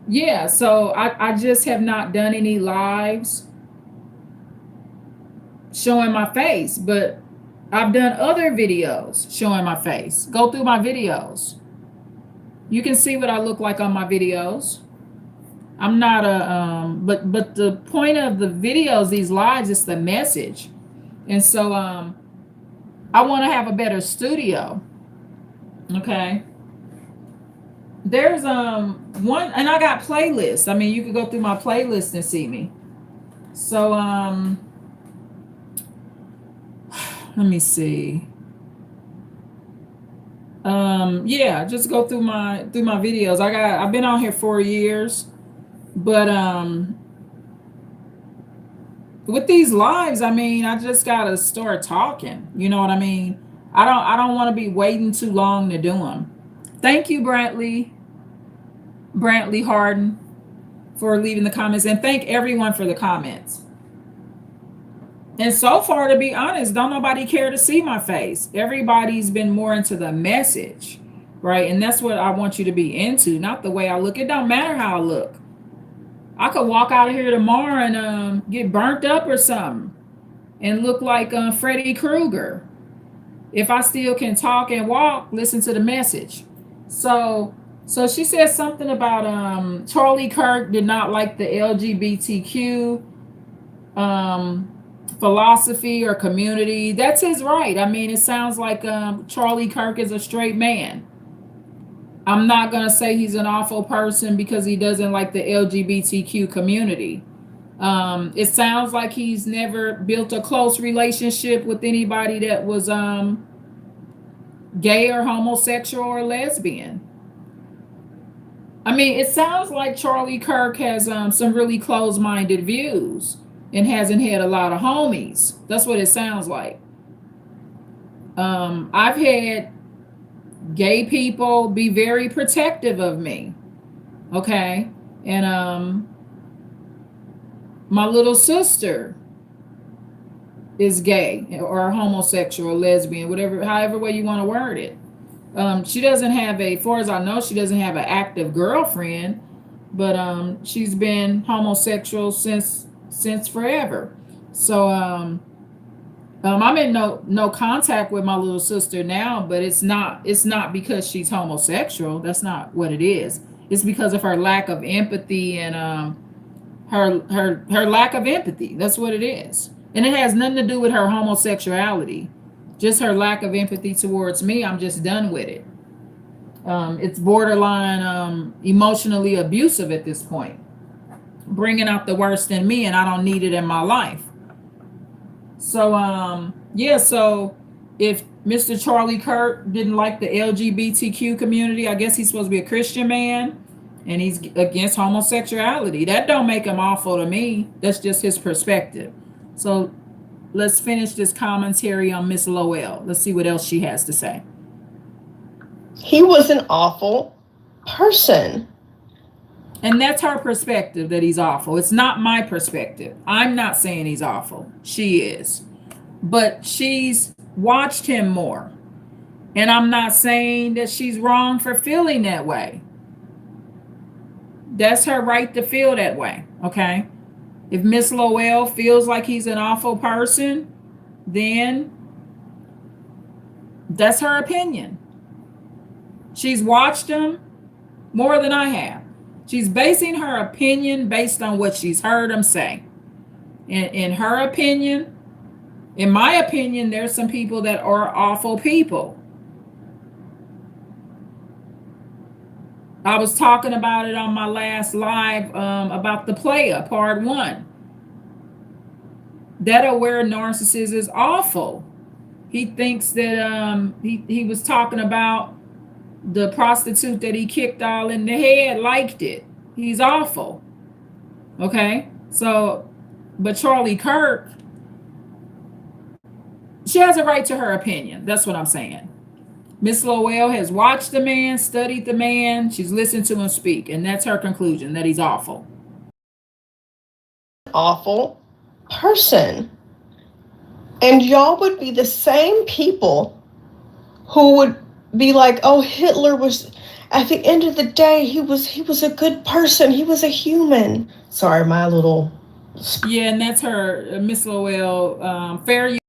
Yeah, so I just have not done any lives showing my face, but I've done other videos showing my face. Go through my videos. You can see what I look like on my videos. I'm not but the point of the videos, these lives, is the message. And so I want to have a better studio. Okay. There's one, and I got playlists. I mean, you could go through my playlist and see me. So let me see. Yeah, just go through my videos. I've been on here 4 years, but with these lives, I mean, I just gotta start talking. You know what I mean? I don't want to be waiting too long to do them. Thank you, Brantley Harden, for leaving the comments, and thank everyone for the comments. And so far, to be honest, don't nobody care to see my face. Everybody's been more into the message, right? And that's what I want you to be into, not the way I look. It don't matter how I look. I could walk out of here tomorrow and get burnt up or something and look like Freddy Krueger. If I still can talk and walk, listen to the message. So so she said something about Charlie Kirk did not like the LGBTQ um philosophy or community. That's his right. I mean, it sounds like Charlie Kirk is a straight man. I'm not going to say he's an awful person because he doesn't like the LGBTQ community. It sounds like he's never built a close relationship with anybody that was gay or homosexual or lesbian. I mean, it sounds like Charlie Kirk has some really closed minded views and hasn't had a lot of homies. That's what it sounds like. I've had gay people be very protective of me. Okay. And my little sister is gay or homosexual or lesbian, whatever, however way you want to word it. She doesn't have a, far as I know, she doesn't have an active girlfriend, but she's been homosexual since forever. So I'm in no contact with my little sister now, but it's not because she's homosexual. That's not what it is. It's because of her lack of empathy and her lack of empathy. That's what it is. And it has nothing to do with her homosexuality. Just her lack of empathy towards me. I'm just done with it. It's borderline emotionally abusive at this point, bringing out the worst in me, and I don't need it in my life. So yeah, so if Mr. Charlie Kirk didn't like the LGBTQ community, I guess he's supposed to be a Christian man and he's against homosexuality. That don't make him awful to me. That's just his perspective. So let's finish this commentary on Miss Lowell. Let's see what else she has to say. He was an awful person. And that's her perspective, that he's awful. It's not my perspective. I'm not saying he's awful. She is. But she's watched him more. And I'm not saying that she's wrong for feeling that way. That's her right to feel that way, okay? If Miss Lowell feels like he's an awful person, then that's her opinion. She's watched him more than I have. She's basing her opinion based on what she's heard him say. In her opinion, in my opinion, there's some people that are awful people. I was talking about it on my last live about the player, part 1. That aware narcissist is awful. He thinks that he was talking about the prostitute that he kicked all in the head, liked it. He's awful. Okay? So, but Charlie Kirk, she has a right to her opinion. That's what I'm saying. Miss Lowell has watched the man, studied the man, she's listened to him speak, and that's her conclusion, that he's awful. Awful person. And y'all would be the same people who would be like, oh, Hitler was, at the end of the day, he was a good person. He was a human. Sorry, my little. Yeah, and that's her, Miss Lowell, fair use.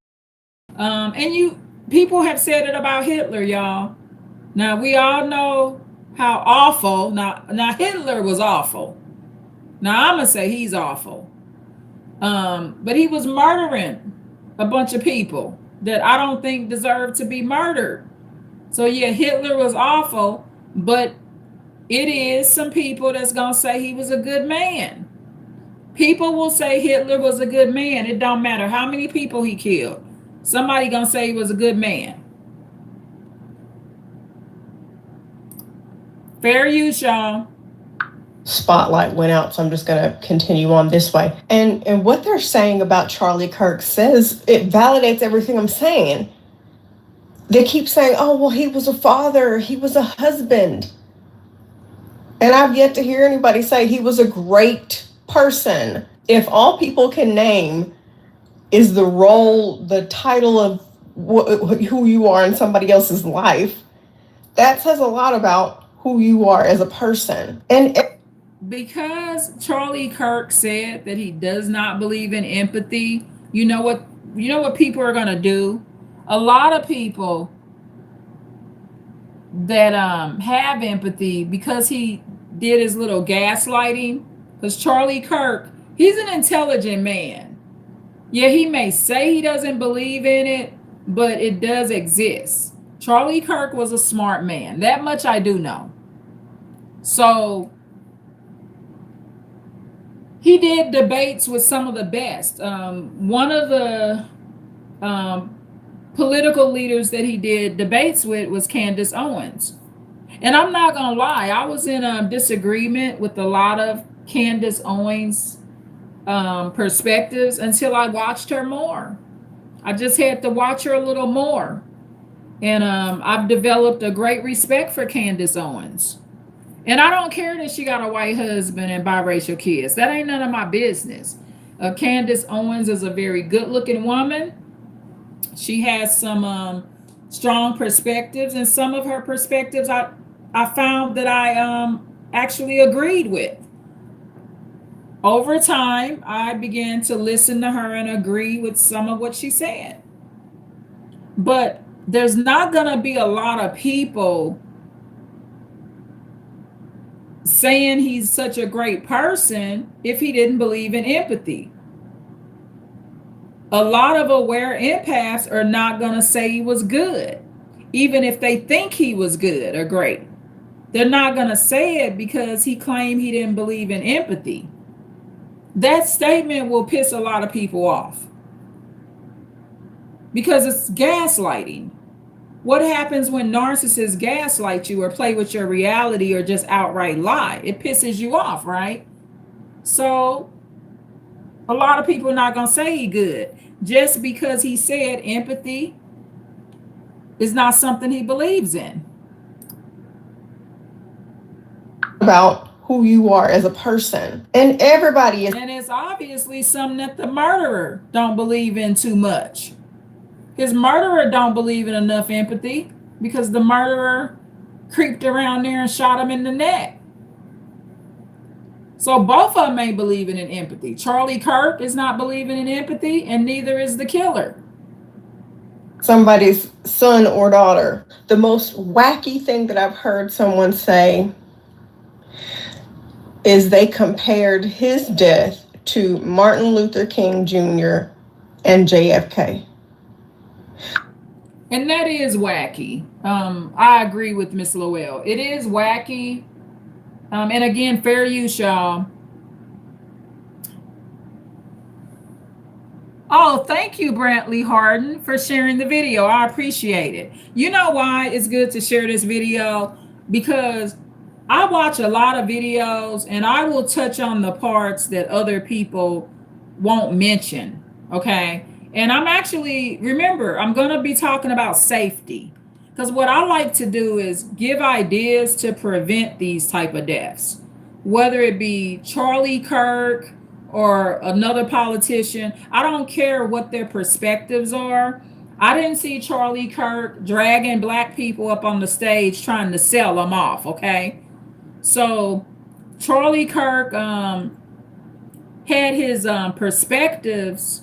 And people have said it about Hitler, y'all. Now, we all know how awful, now Hitler was awful. Now, I'm going to say he's awful. But he was murdering a bunch of people that I don't think deserved to be murdered. So yeah, Hitler was awful, but it is some people that's going to say he was a good man. People will say Hitler was a good man. It don't matter how many people he killed. Somebody going to say he was a good man. Fair use, y'all. Spotlight went out, so I'm just going to continue on this way. And what they're saying about Charlie Kirk says, it validates everything I'm saying. They keep saying, oh, well, he was a father, he was a husband. And I've yet to hear anybody say he was a great person. If all people can name is the role, the title of who you are in somebody else's life, That says a lot about who you are as a person. And Because Charlie Kirk said that he does not believe in empathy, you know what people are going to do? A lot of people that have empathy, because he did his little gaslighting, because Charlie Kirk, he's an intelligent man. Yeah, he may say he doesn't believe in it, but it does exist. Charlie Kirk was a smart man. That much I do know. So he did debates with some of the best. One of the um, political leaders that he did debates with was Candace Owens. And I'm not going to lie, I was in disagreement with a lot of Candace Owens' perspectives until I watched her more. I just had to watch her a little more. And I've developed a great respect for Candace Owens. And I don't care that she got a white husband and biracial kids. That ain't none of my business. Candace Owens is a very good looking woman. She has some strong perspectives, and some of her perspectives I found that I actually agreed with. Over time, I began to listen to her and agree with some of what she said. But there's not going to be a lot of people saying he's such a great person if he didn't believe in empathy. A lot of aware empaths are not going to say he was good, even if they think he was good or great. They're not going to say it because he claimed he didn't believe in empathy. That statement will piss a lot of people off because it's gaslighting. What happens when narcissists gaslight you or play with your reality or just outright lie? It pisses you off, right? So a lot of people are not going to say he good just because he said empathy is not something he believes in. about who you are as a person. And everybody is. And it's obviously something that the murderer don't believe in too much. His murderer don't believe in enough empathy because the murderer creeped around there and shot him in the neck. So both of them ain't believing in empathy. Charlie Kirk is not believing in empathy, and neither is the killer. Somebody's son or daughter. The most wacky thing that I've heard someone say is they compared his death to Martin Luther King Jr. and JFK. And that is wacky. I agree with Miss Lowell. It is wacky. And again, fair use, y'all. Oh, thank you, Brantley Harden, for sharing the video. I appreciate it. You know why it's good to share this video? Because I watch a lot of videos and I will touch on the parts that other people won't mention. Okay. And remember, I'm going to be talking about safety, because what I like to do is give ideas to prevent these type of deaths, whether it be Charlie Kirk or another politician. I don't care what their perspectives are. I didn't see Charlie Kirk dragging black people up on the stage trying to sell them off. Okay. So Charlie Kirk had his perspectives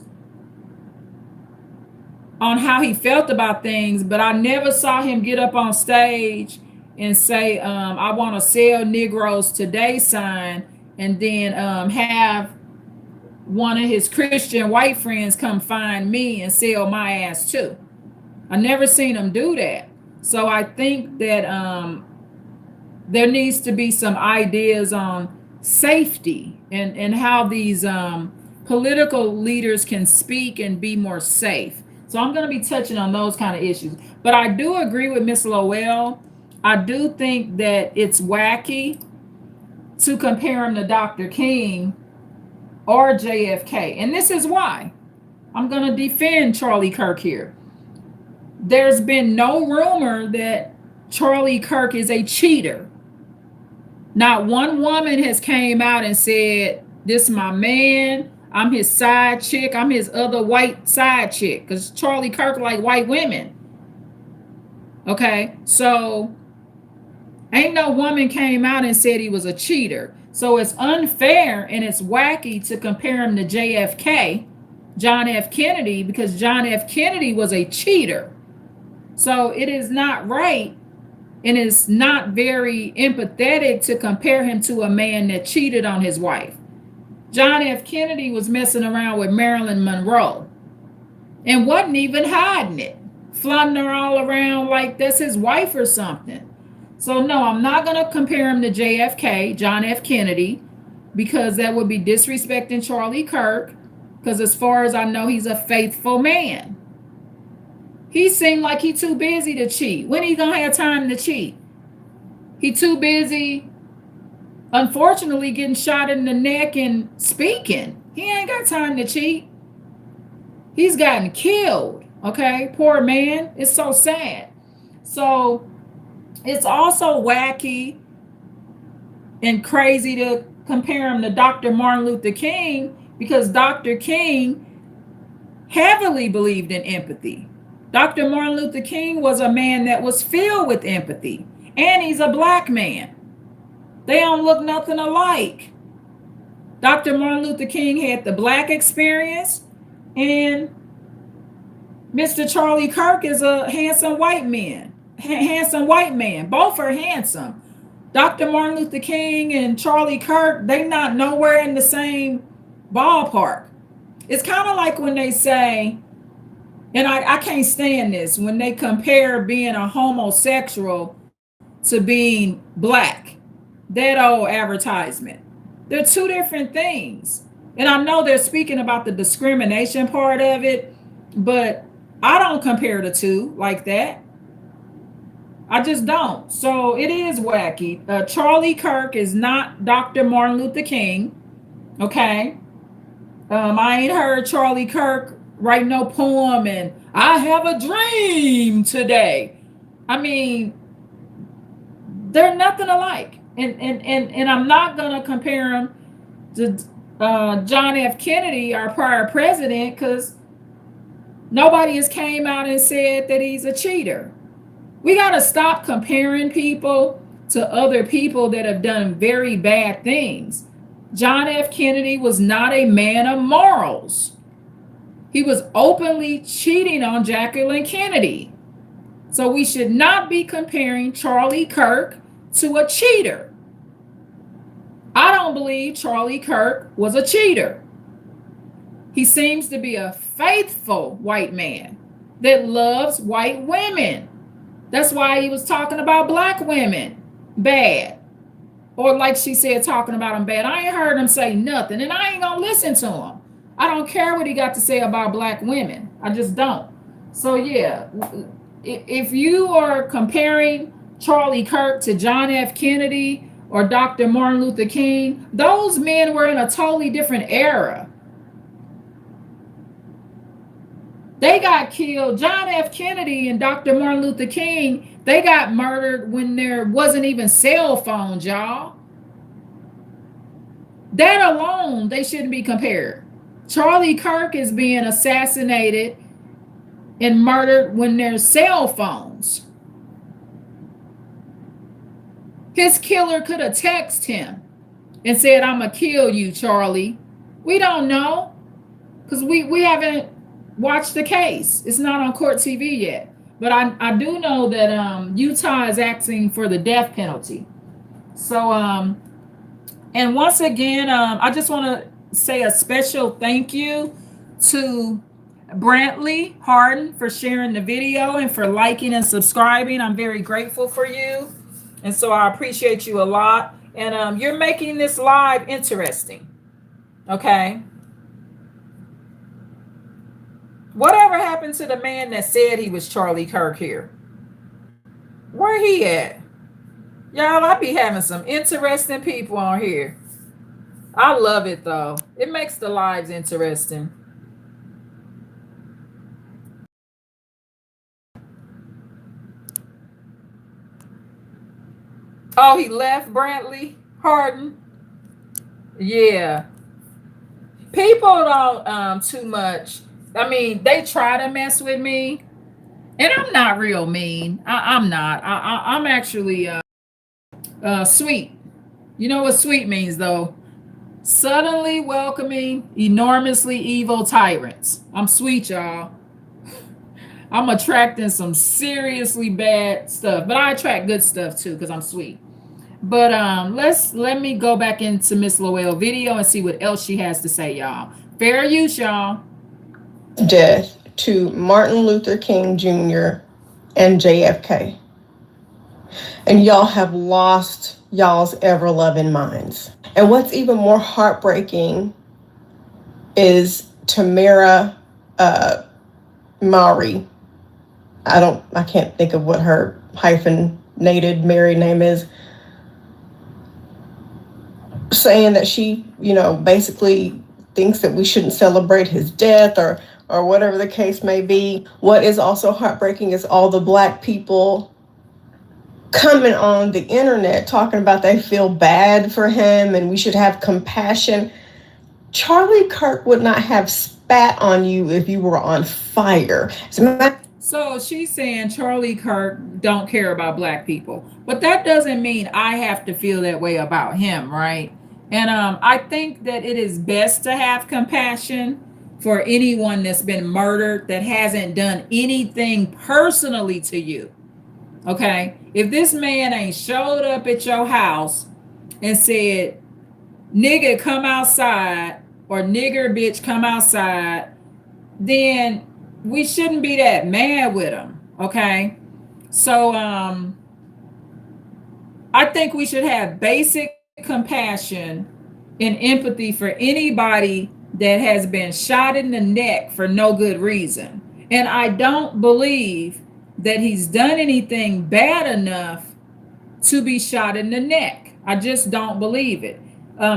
on how he felt about things, but I never saw him get up on stage and say, I want to sell Negroes today sign, and then have one of his Christian white friends come find me and sell my ass too. I never seen him do that. So I think that there needs to be some ideas on safety and how these political leaders can speak and be more safe. So I'm going to be touching on those kind of issues. But I do agree with Miss Lowell. I do think that it's wacky to compare him to Dr. King or JFK. And this is why. I'm going to defend Charlie Kirk here. There's been no rumor that Charlie Kirk is a cheater. Not one woman has came out and said, this is my man, I'm his side chick, I'm his other white side chick, because Charlie Kirk like white women. Okay, so Ain't no woman came out and said he was a cheater. So it's unfair and it's wacky to compare him to JFK, John F. Kennedy, because John F. Kennedy was a cheater. So it is not right and it's not very empathetic to compare him to a man that cheated on his wife. John F. Kennedy was messing around with Marilyn Monroe and wasn't even hiding it, flaunting her all around like that's his wife or something. So, no, I'm not going to compare him to JFK, John F. Kennedy, because that would be disrespecting Charlie Kirk, because as far as I know, he's a faithful man. He seemed like he too busy to cheat. When he going to have time to cheat? He too busy, unfortunately, getting shot in the neck and speaking. He ain't got time to cheat. He's gotten killed, okay? Poor man. It's so sad. So it's also wacky and crazy to compare him to Dr. Martin Luther King because Dr. King heavily believed in empathy. Dr. Martin Luther King was a man that was filled with empathy, and he's a black man. They don't look nothing alike. Dr. Martin Luther King had the black experience, and Mr. Charlie Kirk is a handsome white man. Handsome white man. Both are handsome. Dr. Martin Luther King and Charlie Kirk, they not nowhere in the same ballpark. It's kind of like when they say, and I can't stand this, when they compare being a homosexual to being black. That old advertisement. They're two different things. And I know they're speaking about the discrimination part of it, but I don't compare the two like that. I just don't. So it is wacky. Charlie Kirk is not Dr. Martin Luther King. Okay. I ain't heard Charlie Kirk write no poem and I have a dream today. I mean, they're nothing alike. And I'm not going to compare him to John F. Kennedy, our prior president, because nobody has came out and said that he's a cheater. We got to stop comparing people to other people that have done very bad things. John F. Kennedy was not a man of morals. He was openly cheating on Jacqueline Kennedy. So we should not be comparing Charlie Kirk to a cheater. I don't believe Charlie Kirk was a cheater. He seems to be a faithful white man that loves white women. That's why he was talking about black women bad. Or like she said, talking about them bad. I ain't heard him say nothing, and I ain't gonna listen to him. I don't care what he got to say about black women. I just don't. So yeah, if you are comparing Charlie Kirk to John F. Kennedy or Dr. Martin Luther King, those men were in a totally different era. They got killed. John F. Kennedy and Dr. Martin Luther King, they got murdered when there wasn't even cell phones, y'all. That alone, they shouldn't be compared. Charlie Kirk is being assassinated and murdered when there's cell phones. His killer could have texted him and said, I'm going to kill you, Charlie. We don't know because we haven't watched the case. It's not on court TV yet. But I do know that Utah is asking for the death penalty. So, and once again, I just want to say a special thank you to Brantley Harden for sharing the video and for liking and subscribing. I'm very grateful for you. And so I appreciate you a lot. And you're making this live interesting. Okay. Whatever happened to the man that said he was Charlie Kirk here? Where he at? Y'all, I be having some interesting people on here. I love it though. It makes the lives interesting. Oh, he left Brantley Harden? Yeah. People don't too much. I mean, they try to mess with me, and I'm not real mean. I'm not. I'm actually Sweet. You know what sweet means, though? Suddenly welcoming enormously evil tyrants. I'm sweet, y'all. I'm attracting some seriously bad stuff, but I attract good stuff too because I'm sweet. But let me go back into Miss Lowell video and see what else she has to say, y'all. Fair use, y'all. Death to Martin Luther King Jr. and JFK. And y'all have lost y'all's ever loving minds. And what's even more heartbreaking is Tamara Mowry. I can't think of what her hyphenated married name is, saying that she, basically thinks that we shouldn't celebrate his death or whatever the case may be. What is also heartbreaking is all the Black people coming on the internet talking about they feel bad for him and we should have compassion. Charlie Kirk would not have spat on you if you were on fire. So she's saying Charlie Kirk don't care about Black people, but that doesn't mean I have to feel that way about him, right? And I think that it is best to have compassion for anyone that's been murdered that hasn't done anything personally to you. Okay, if this man ain't showed up at your house and said, "Nigga, come outside," or "Nigger, bitch, come outside," then we shouldn't be that mad with him. Okay, so I think we should have basic compassion and empathy for anybody that has been shot in the neck for no good reason. And I don't believe that he's done anything bad enough to be shot in the neck. I just don't believe it.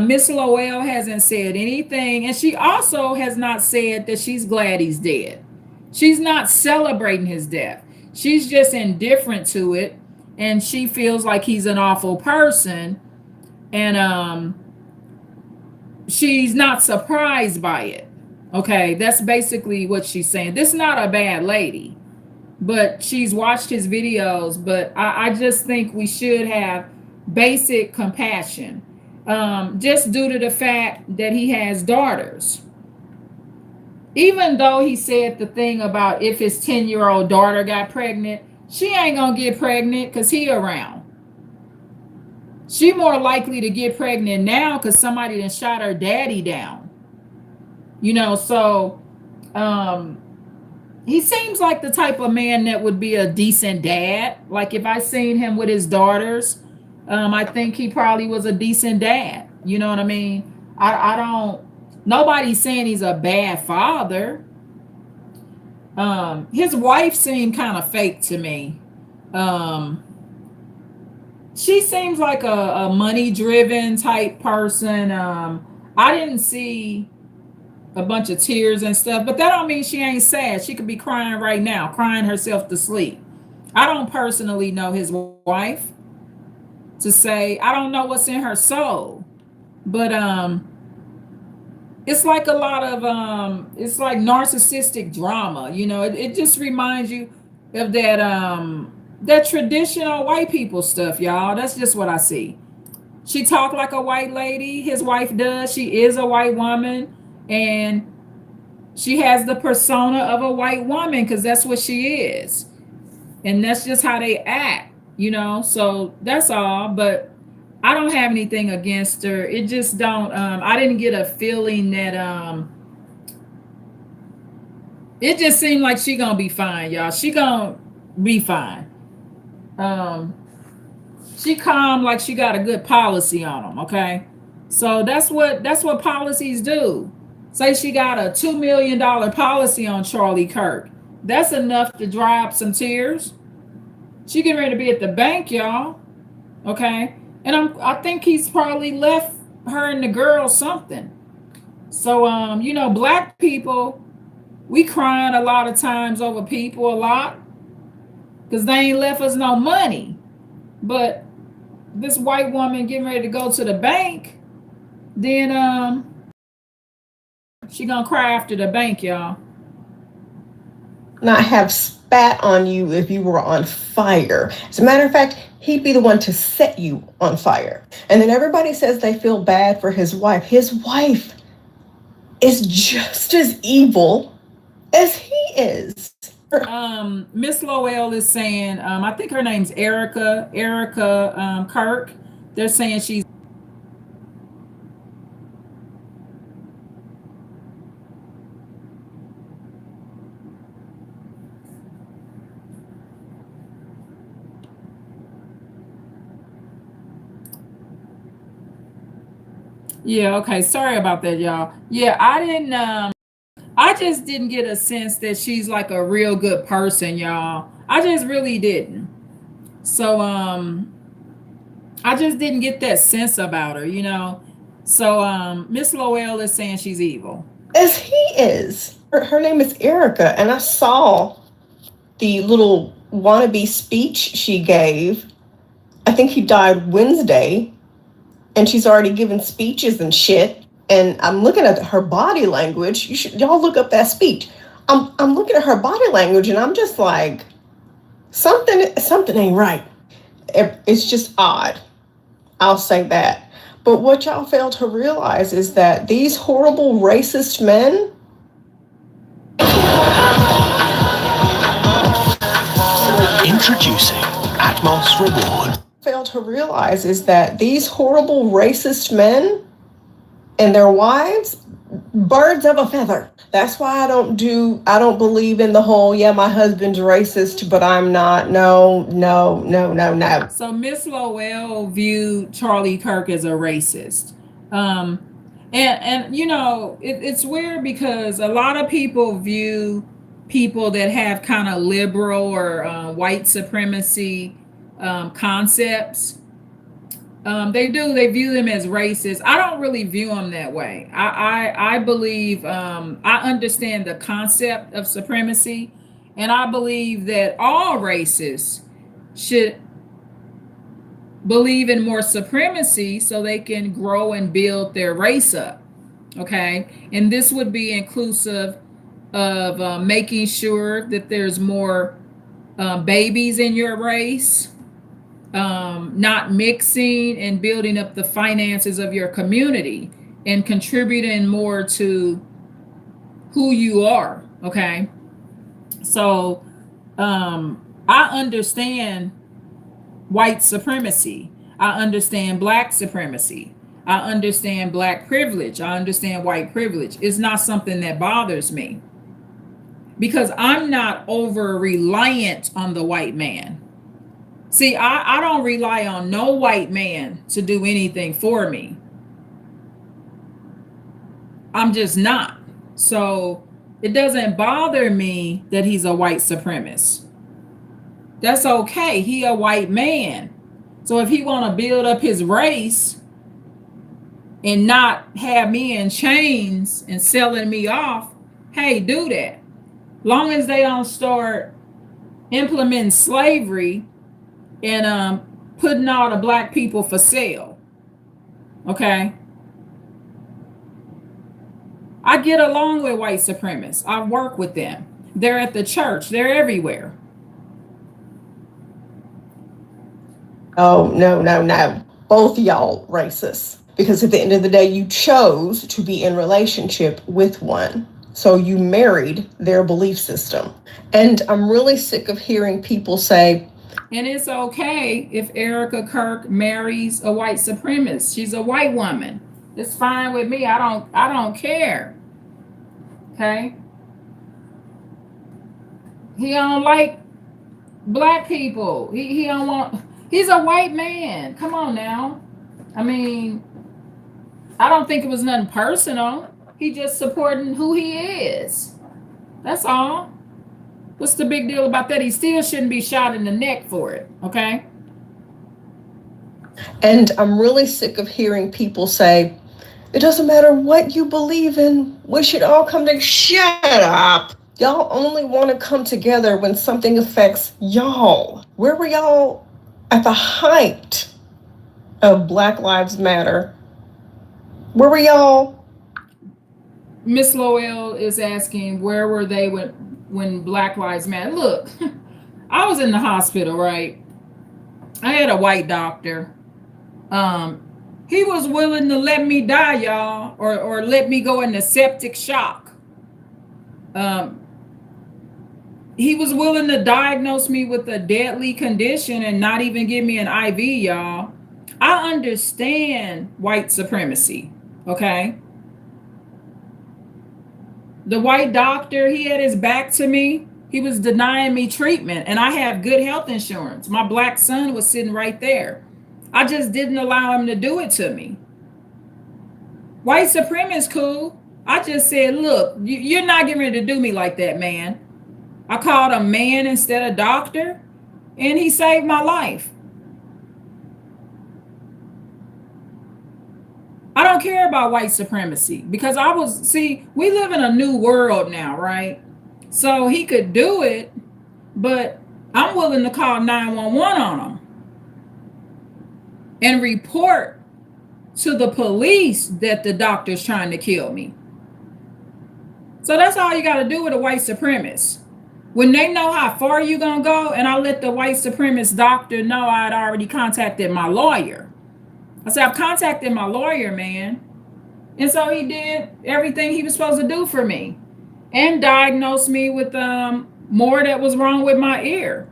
Miss Lowell hasn't said anything, and she also has not said that she's glad he's dead. She's not celebrating his death. She's just indifferent to it, and she feels like he's an awful person, and she's not surprised by it. Okay, that's basically what she's saying. This is not a bad lady, but she's watched his videos. But I just think we should have basic compassion, just due to the fact that he has daughters. Even though he said the thing about if his 10-year-old daughter got pregnant, she ain't gonna get pregnant because he around. She more likely to get pregnant now because somebody done shot her daddy down. So he seems like the type of man that would be a decent dad. Like if I seen him with his daughters, I think he probably was a decent dad. You know what I mean? I don't. Nobody's saying he's a bad father. His wife seemed kind of fake to me. She seems like a money-driven type person. I didn't see a bunch of tears and stuff, but that don't mean she ain't sad. She could be crying right now, crying herself to sleep. I don't personally know his wife to say. I don't know what's in her soul, but it's like a lot of it's like narcissistic drama. It just reminds you of that traditional white people stuff, y'all. That's just what I see. She talked like a white lady. His wife does. She is a white woman, and she has the persona of a white woman because that's what she is, and that's just how they act. So that's all. But I don't have anything against her. It just don't. I didn't get a feeling that. It just seemed like she gonna be fine, y'all. She gonna be fine. She calm like she got a good policy on them. Okay, so that's what policies do. Say she got a $2 million policy on Charlie Kirk. That's enough to dry up some tears. She getting ready to be at the bank, y'all. Okay, and I think he's probably left her and the girl something. So Black people, we crying a lot of times over people a lot because they ain't left us no money. But this white woman getting ready to go to the bank, then she gonna cry after the bank, y'all. not have spat on you if you were on fire. As a matter of fact, he'd be the one to set you on fire. And then everybody says they feel bad for his wife. His wife is just as evil as he is. Miss Lowell is saying, I think her name's Erica Kirk. They're saying she's yeah, okay. Sorry about that, y'all. Yeah, I just didn't get a sense that she's like a real good person, y'all. I just really didn't. So I just didn't get that sense about her, you know. So Miss Lowell is saying she's evil. As he is. Her name is Erica, and I saw the little wannabe speech she gave. I think he died Wednesday, and she's already given speeches and shit. And I'm looking at her body language. Y'all look up that speech. I'm looking at her body language, and I'm just like, something ain't right. It's just odd. I'll say that. But what y'all fail to realize is that these horrible racist men. Introducing Atmos Reward. Fail to realize is that these horrible racist men and their wives, birds of a feather. That's why I don't believe in the whole, yeah, my husband's racist, but I'm not. No. So Miss Lowell viewed Charlie Kirk as a racist. And you know, it's weird because a lot of people view people that have kind of liberal or white supremacy concepts. They view them as racist. I don't really view them that way. I believe I understand the concept of supremacy, and I believe that all races should believe in more supremacy so they can grow and build their race up. Okay, and this would be inclusive of making sure that there's more babies in your race, not mixing and building up the finances of your community and contributing more to who you are. Okay, so I understand white supremacy. I understand black supremacy. I understand black privilege. I understand white privilege. It's not something that bothers me because I'm not over reliant on the white man. See, I don't rely on no white man to do anything for me. I'm just not. So it doesn't bother me that he's a white supremacist. That's okay. He a white man. So if he want to build up his race and not have me in chains and selling me off, hey, do that. Long as they don't start implementing slavery and putting all the black people for sale. Okay? I get along with white supremacists. I work with them. They're at the church. They're everywhere. Oh, no. Both y'all racist. Because at the end of the day, you chose to be in relationship with one. So you married their belief system. And I'm really sick of hearing people say, and it's okay if Erica Kirk marries a white supremacist. She's a white woman. It's fine with me. I don't care. Okay? He don't like black people. He don't want. He's a white man. Come on now. I mean, I don't think it was nothing personal. He just supporting who he is. That's all. What's the big deal about that? He still shouldn't be shot in the neck for it, okay? And I'm really sick of hearing people say, it doesn't matter what you believe in, we should all come together. Shut up. Y'all only want to come together when something affects y'all. Where were y'all at the height of Black Lives Matter? Where were y'all? Miss Lowell is asking, where were they when Black Lives Matter. Look, I was in the hospital, right? I had a white doctor. Um, he was willing to let me die, y'all, or let me go into septic shock. Um, he was willing to diagnose me with a deadly condition and not even give me an IV, y'all. I understand white supremacy, okay? The white doctor, he had his back to me. He was denying me treatment, and I have good health insurance. My black son was sitting right there. I just didn't allow him to do it to me. White supremacy is cool. I just said, look, you're not getting ready to do me like that, man. I called him man instead of doctor, and he saved my life. I don't care about white supremacy because we live in a new world now, right? So he could do it, but I'm willing to call 911 on him and report to the police that the doctor's trying to kill me. So that's all you got to do with a white supremacist. When they know how far you're going to go, and I let the white supremacist doctor know I'd already contacted my lawyer. I said, I've contacted my lawyer, man. And so he did everything he was supposed to do for me and diagnosed me with more that was wrong with my ear.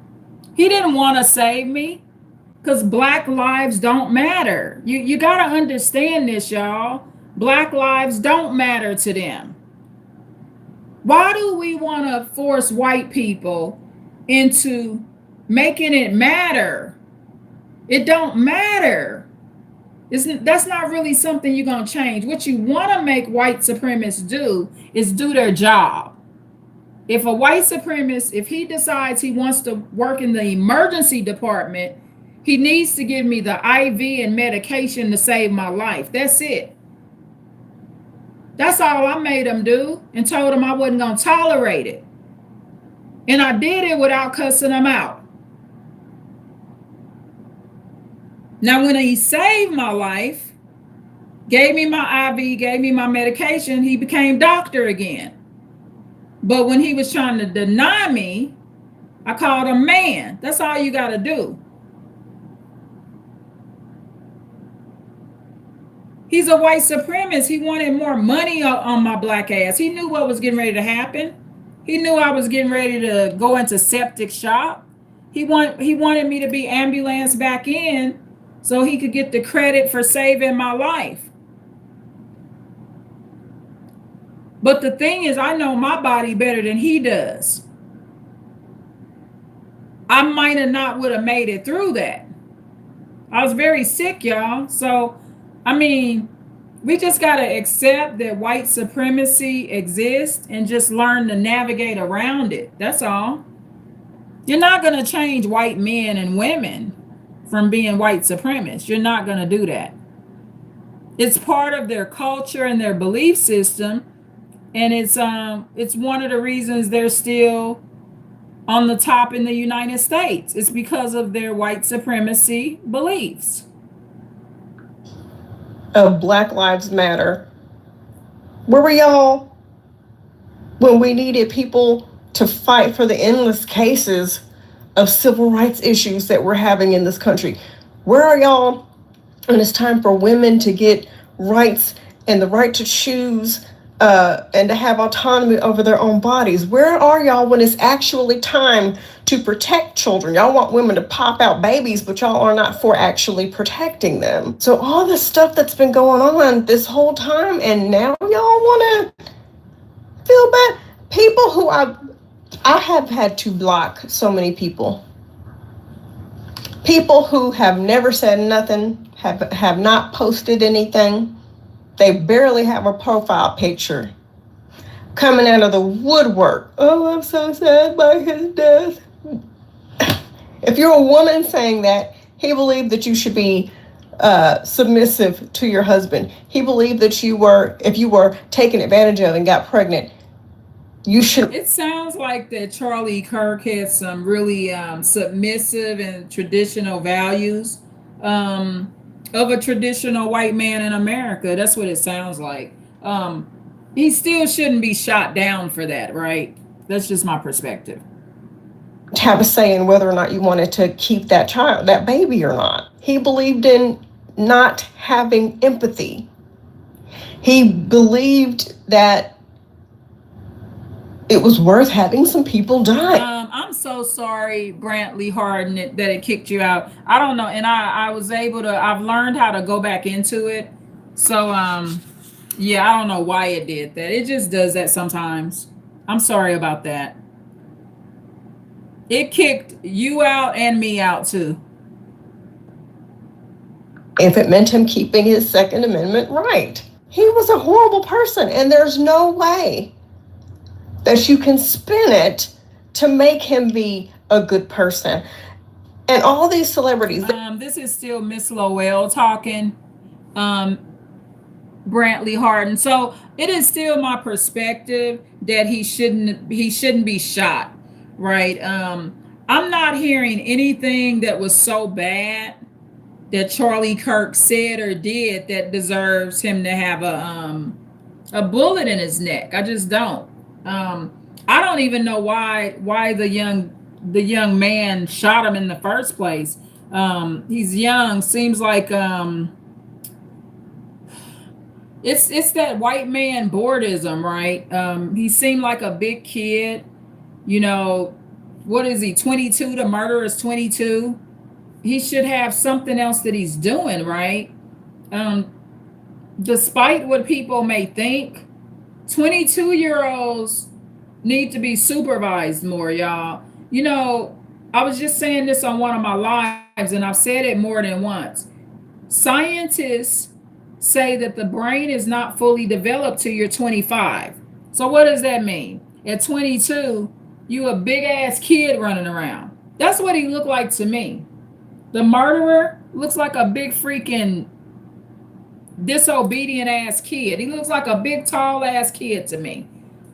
He didn't want to save me because Black lives don't matter. You got to understand this, y'all. Black lives don't matter to them. Why do we want to force white people into making it matter? It don't matter. That's not really something you're going to change. What you want to make white supremacists do is do their job. If a white supremacist, if he decides he wants to work in the emergency department, he needs to give me the IV and medication to save my life. That's it. That's all I made him do and told him I wasn't going to tolerate it. And I did it without cussing him out. Now, when he saved my life, gave me my IV, gave me my medication, he became doctor again. But when he was trying to deny me, I called him man. That's all you got to do. He's a white supremacist. He wanted more money on my black ass. He knew what was getting ready to happen. He knew I was getting ready to go into septic shock. He wanted me to be ambulanced back in so he could get the credit for saving my life. But the thing is, I know my body better than he does. I might have not would have made it through that. I was very sick, y'all. So, I mean, we just got to accept that white supremacy exists and just learn to navigate around it. That's all. You're not going to change white men and women from being white supremacists. You're not going to do that. It's part of their culture and their belief system. And it's one of the reasons they're still on the top in the United States. It's because of their white supremacy beliefs. Of Black Lives Matter. Where were y'all when we needed people to fight for the endless cases of civil rights issues that we're having in this country? Where are y'all when it's time for women to get rights and the right to choose and to have autonomy over their own bodies? Where are y'all when it's actually time to protect children? Y'all want women to pop out babies, but y'all are not for actually protecting them. So all this stuff that's been going on this whole time, and now y'all want to feel bad. People who I have had to block so many people. People who have never said nothing, have not posted anything. They barely have a profile picture. Coming out of the woodwork. Oh, I'm so sad by his death. If you're a woman saying that, he believed that you should be submissive to your husband. He believed that if you were taken advantage of and got pregnant, you should. It sounds like that Charlie Kirk had some really submissive and traditional values. Of a traditional white man in America. That's what it sounds like. He still shouldn't be shot down for that, right? That's just my perspective. have a say in whether or not you wanted to keep that child, that baby, or not. He believed in not having empathy. He believed that it was worth having some people die. I'm so sorry, Brantley Harden, that it kicked you out. I don't know, and I was able to. I've learned how to go back into it. So yeah, I don't know why it did that. It just does that sometimes. I'm sorry about that. It kicked you out and me out too. If it meant him keeping his Second Amendment right. He was a horrible person, and there's no way that you can spin it to make him be a good person. And all these celebrities. This is still Miss Lowell talking. Um, Brantley Harden. So it is still my perspective that he shouldn't be shot, right? I'm not hearing anything that was so bad that Charlie Kirk said or did that deserves him to have a bullet in his neck. I just don't. I don't even know why the young man shot him in the first place. He's young. Seems like it's that white man boredism, right? He seemed like a big kid. You know, what is he? 22. The murderer is 22. He should have something else that he's doing, right? Um, Despite what people may think, 22-year-olds need to be supervised more, y'all. I was just saying this on one of my lives, and I've said it more than once. Scientists say that the brain is not fully developed till you're 25. So what does that mean? At 22, you a big ass kid running around. That's what he looked like to me. The murderer looks like a big freaking disobedient ass kid. He looks like a big tall ass kid to me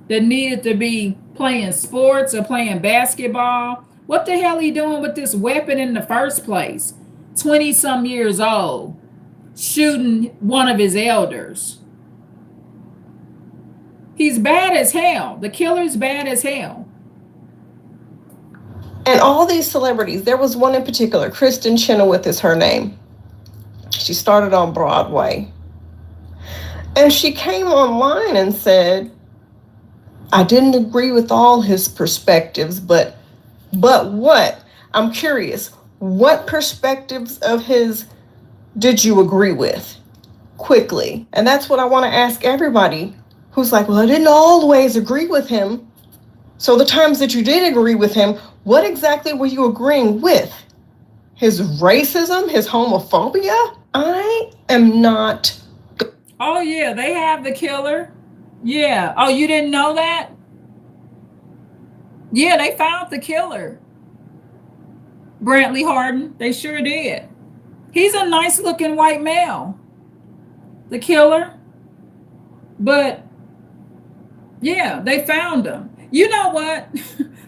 that needed to be playing sports or playing basketball. What the hell he doing with this weapon in the first place? 20 some years old, shooting one of his elders. He's bad as hell. The killer's bad as hell. And all these celebrities, there was one in particular, Kristen Chenoweth is her name. She started on Broadway. And she came online and said, I didn't agree with all his perspectives, but what? I'm curious, what perspectives of his did you agree with? Quickly. And that's what I want to ask everybody who's like, well, I didn't always agree with him. So the times that you did agree with him, what exactly were you agreeing with? His racism, his homophobia? I am not. Oh, yeah, they have the killer. Yeah. Oh, you didn't know that? Yeah, they found the killer. Brantley Harden. They sure did. He's a nice looking white male. The killer. But yeah, they found him. You know what?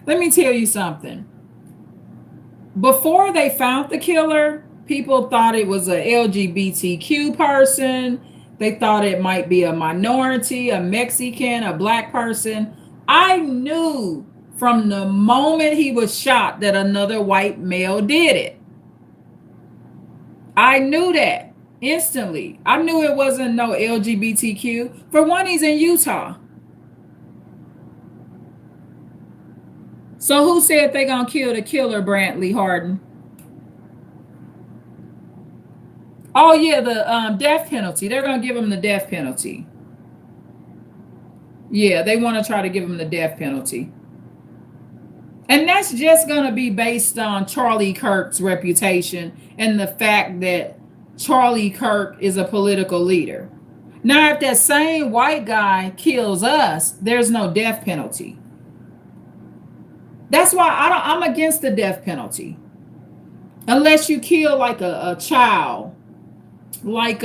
Let me tell you something. Before they found the killer, people thought it was a LGBTQ person. They thought it might be a minority, a Mexican, a black person. I knew from the moment he was shot that another white male did it. I knew that instantly. I knew it wasn't no LGBTQ. For one, he's in Utah. So who said they gonna kill the killer, Brantley Harden? Oh yeah, the death penalty. They're gonna give him the death penalty. Yeah, they want to try to give him the death penalty. And that's just gonna be based on Charlie Kirk's reputation and the fact that Charlie Kirk is a political leader. Now, if that same white guy kills us, there's no death penalty. That's why I'm against the death penalty. Unless you kill like a child. Like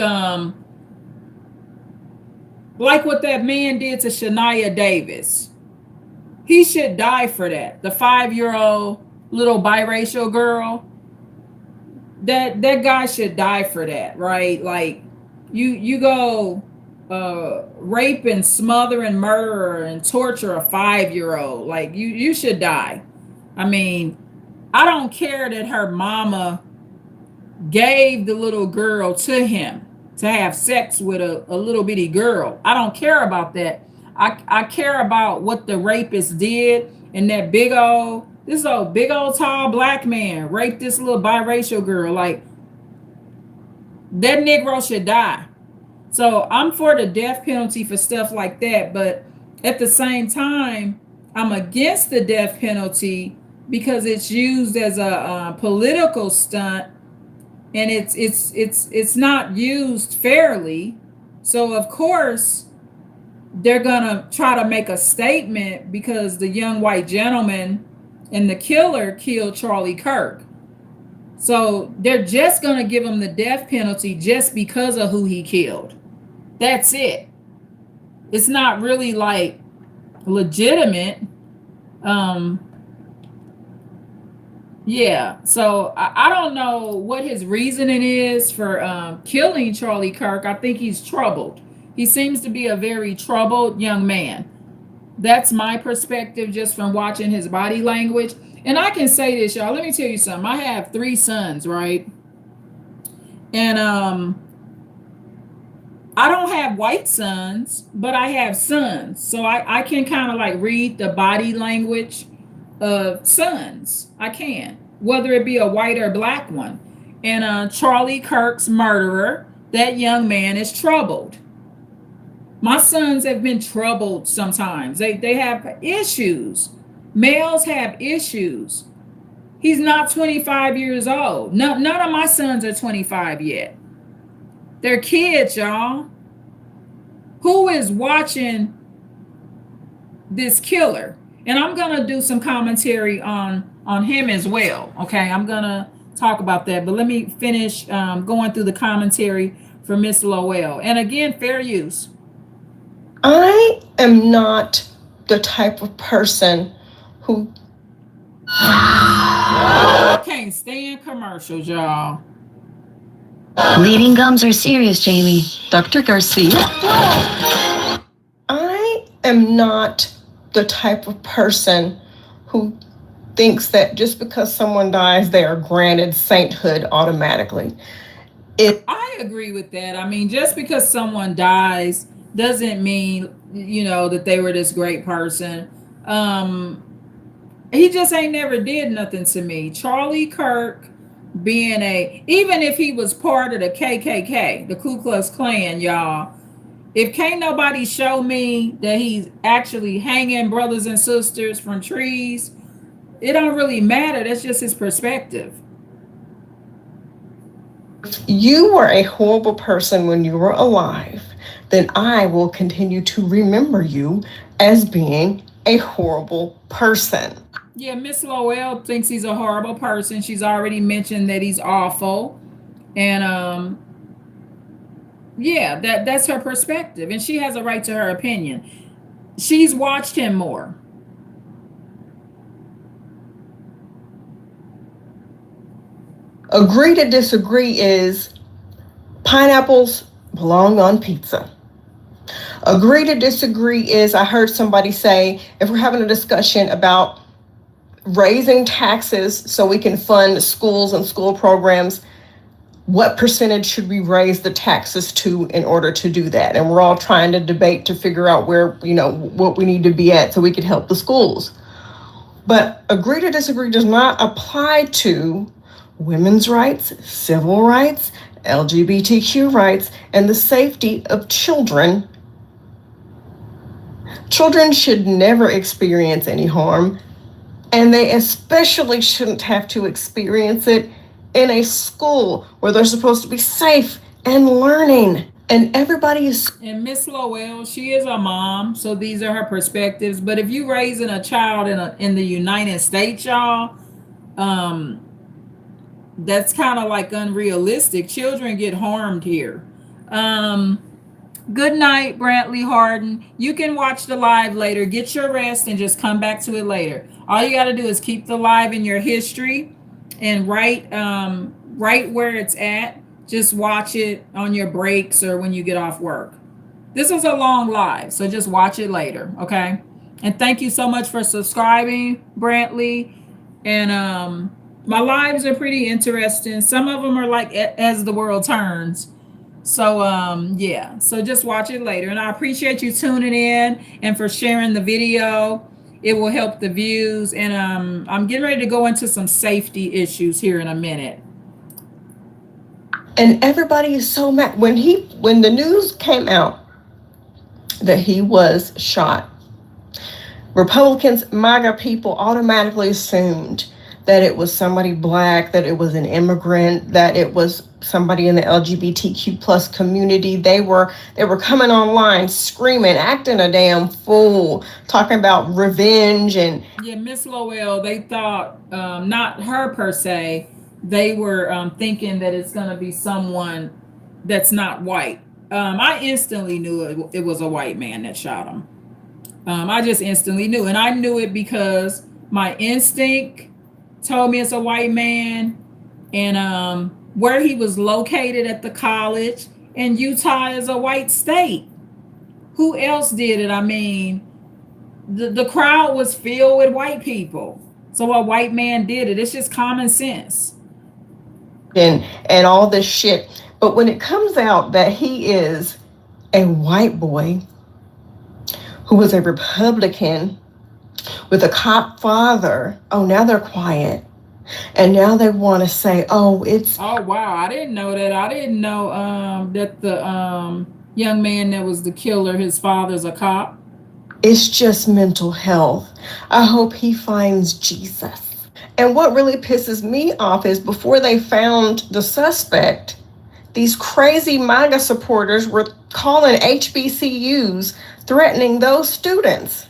what that man did to Shania Davis. He should die for that. The 5-year-old little biracial girl. That guy should die for that, right? Like you go rape and smother and murder and torture a 5-year-old. Like you should die. I mean, I don't care that her mama gave the little girl to him to have sex with a little bitty girl. I don't care about that. I care about what the rapist did, and that big old tall black man raped this little biracial girl. Like, that Negro should die. So I'm for the death penalty for stuff like that, but at the same time, I'm against the death penalty because it's used as a political stunt, and it's not used fairly. So of course they're gonna try to make a statement because the young white gentleman and the killer killed Charlie Kirk. So they're just gonna give him the death penalty just because of who he killed. That's it. It's not really like legitimate. Um, yeah. So I don't know what his reasoning is for killing Charlie Kirk. I think he's troubled. He seems to be a very troubled young man. That's my perspective just from watching his body language. And I can say this, y'all. Let me tell you something. I have 3 sons, right? And I don't have white sons, but I have sons. So I can kind of like read the body language of sons. I can, whether it be a white or black one. And Charlie Kirk's murderer, that young man is troubled. My sons have been troubled sometimes. They have issues. Males have issues. He's not 25 years old. No, none of my sons are 25 yet. They're kids, y'all. Who is watching this killer? And I'm gonna do some commentary on him as well. Okay, I'm gonna talk about that. But let me finish going through the commentary for Miss Lowell. And again, fair use. I am not the type of person who I can't stand commercials, y'all. Bleeding gums are serious, Jamie. Dr. Garcia? I am not the type of person who thinks that just because someone dies, they are granted sainthood automatically. I agree with that. I mean, just because someone dies doesn't mean, that they were this great person. He just ain't never did nothing to me. Charlie Kirk being even if he was part of the KKK, the Ku Klux Klan, y'all, if can't nobody show me that he's actually hanging brothers and sisters from trees, it don't really matter. That's just his perspective. You were a horrible person when you were alive, then I will continue to remember you as being a horrible person. Yeah, Miss Lowell thinks he's a horrible person. She's already mentioned that he's awful. And yeah, that's her perspective. And she has a right to her opinion. She's watched him more. Agree to disagree is pineapples belong on pizza. Agree to disagree is I heard somebody say, if we're having a discussion about raising taxes so we can fund schools and school programs, what percentage should we raise the taxes to in order to do that? And we're all trying to debate to figure out where, what we need to be at so we can help the schools. But agree to disagree does not apply to women's rights, civil rights, LGBTQ rights, and the safety of children. Children should never experience any harm, and they especially shouldn't have to experience it in a school where they're supposed to be safe and learning. And everybody is. And Miss Lowell, she is a mom, so these are her perspectives. But if you raising a child in the United States, y'all, that's kind of like unrealistic. Children get harmed here. Good night, Brantley Harden. You can watch the live later. Get your rest and just come back to it later. All you got to do is keep the live in your history and write where it's at. Just watch it on your breaks or when you get off work. This is a long live, so just watch it later, okay? And thank you so much for subscribing, Brantley. And my lives are pretty interesting. Some of them are like as the world turns. So yeah, so just watch it later. And I appreciate you tuning in and for sharing the video. It will help the views. And I'm getting ready to go into some safety issues here in a minute. And everybody is so mad when the news came out that he was shot. Republicans, MAGA people automatically assumed that it was somebody black, that it was an immigrant, that it was somebody in the LGBTQ plus community. They were coming online screaming, acting a damn fool, talking about revenge. And yeah, Miss Lowell, they thought not her per se. They were thinking that it's going to be someone that's not white. I instantly knew it was a white man that shot him. I just instantly knew, and I knew it because my instinct told me it's a white man, and where he was located at the college, and Utah is a white state. Who else did it? I mean, the crowd was filled with white people, so a white man did it. It's just common sense. And all this shit. But when it comes out that he is a white boy who was a Republican with a cop father, oh, now they're quiet. And now they want to say, oh, it's... Oh, wow. I didn't know that. I didn't know that the young man that was the killer, his father's a cop. It's just mental health. I hope he finds Jesus. And what really pisses me off is before they found the suspect, these crazy MAGA supporters were calling HBCUs, threatening those students.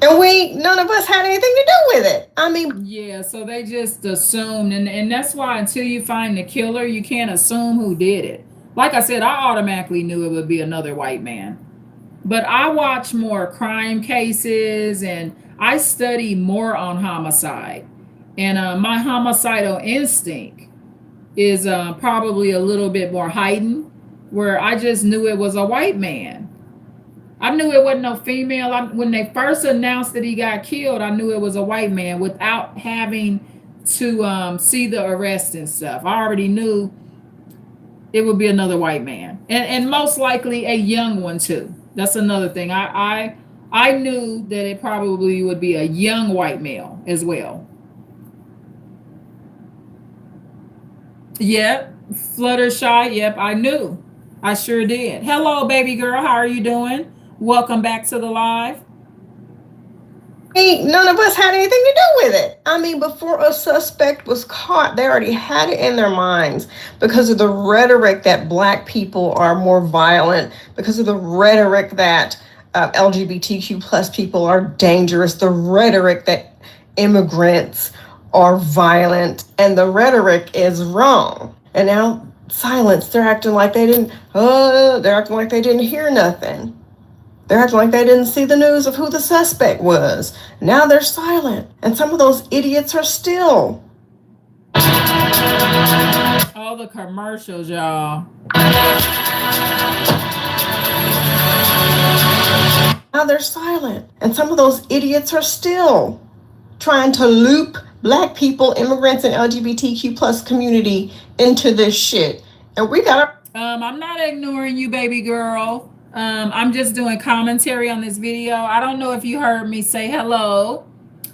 And none of us had anything to do with it. I mean... Yeah, so they just assumed, and that's why until you find the killer, you can't assume who did it. Like I said, I automatically knew it would be another white man. But I watch more crime cases, and I study more on homicide. And my homicidal instinct is probably a little bit more heightened, where I just knew it was a white man. I knew it wasn't no female. When they first announced that he got killed, I knew it was a white man without having to see the arrest and stuff. I already knew it would be another white man, and most likely a young one too. That's another thing. I knew that it probably would be a young white male as well. Yep, Fluttershy. Yep, I knew. I sure did. Hello, baby girl. How are you doing? Welcome back to the live. Hey, none of us had anything to do with it. I mean, before a suspect was caught, they already had it in their minds because of the rhetoric that black people are more violent, because of the rhetoric that LGBTQ plus people are dangerous, the rhetoric that immigrants are violent, and the rhetoric is wrong. And now silence. They're acting like they didn't hear nothing. They're acting like they didn't see the news of who the suspect was. Now they're silent. And some of those idiots are still. All the commercials, y'all. Now they're silent. And some of those idiots are still trying to loop black people, immigrants, and LGBTQ plus community into this shit. And we gotta... I'm not ignoring you, baby girl. I'm just doing commentary on this video. I don't know if you heard me say hello.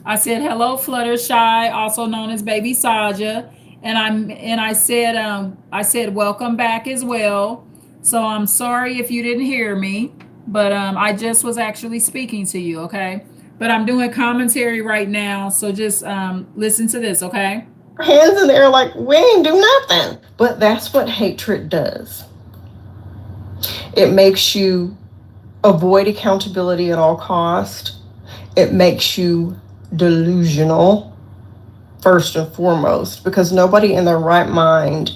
I said hello, Fluttershy, also known as Baby Saja, and I said welcome back as well. So I'm sorry if you didn't hear me, but I just was actually speaking to you, okay? But I'm doing commentary right now, so just listen to this, okay? Hands in the air like we ain't do nothing. But that's what hatred does. It makes you avoid accountability at all cost. It makes you delusional, first and foremost, because nobody in their right mind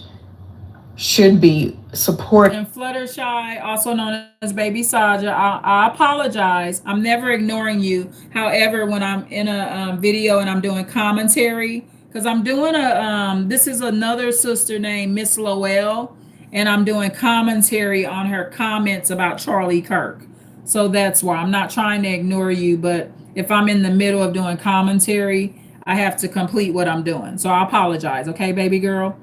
should be supporting. And Fluttershy, also known as Baby Saja, I apologize. I'm never ignoring you. However, when I'm in a video and I'm doing commentary, because I'm doing this is another sister named Miss Lowell, and I'm doing commentary on her comments about Charlie Kirk. So that's why I'm not trying to ignore you, but if I'm in the middle of doing commentary, I have to complete what I'm doing. So I apologize, okay, baby girl?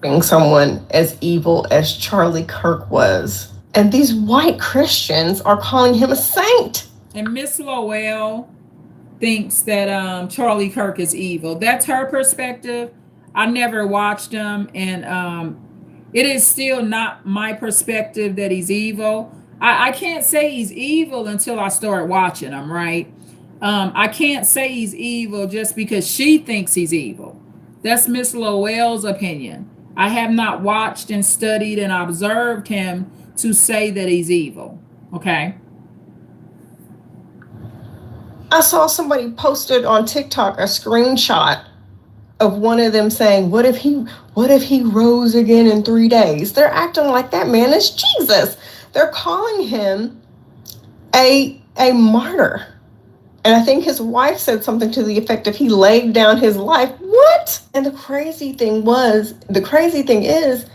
Being someone as evil as Charlie Kirk was. And these white Christians are calling him a saint. And Miss Lowell thinks that Charlie Kirk is evil. That's her perspective. I never watched him, and it is still not my perspective that he's evil. I can't say he's evil until I start watching him, right? I can't say he's evil just because she thinks he's evil. That's Miss Lowell's opinion. I have not watched and studied and observed him to say that he's evil. Okay. I saw somebody posted on TikTok a screenshot of one of them saying, what if he rose again in 3 days? They're acting like that man is Jesus. They're calling him a martyr. And I think his wife said something to the effect of he laid down his life. What? And the crazy thing is,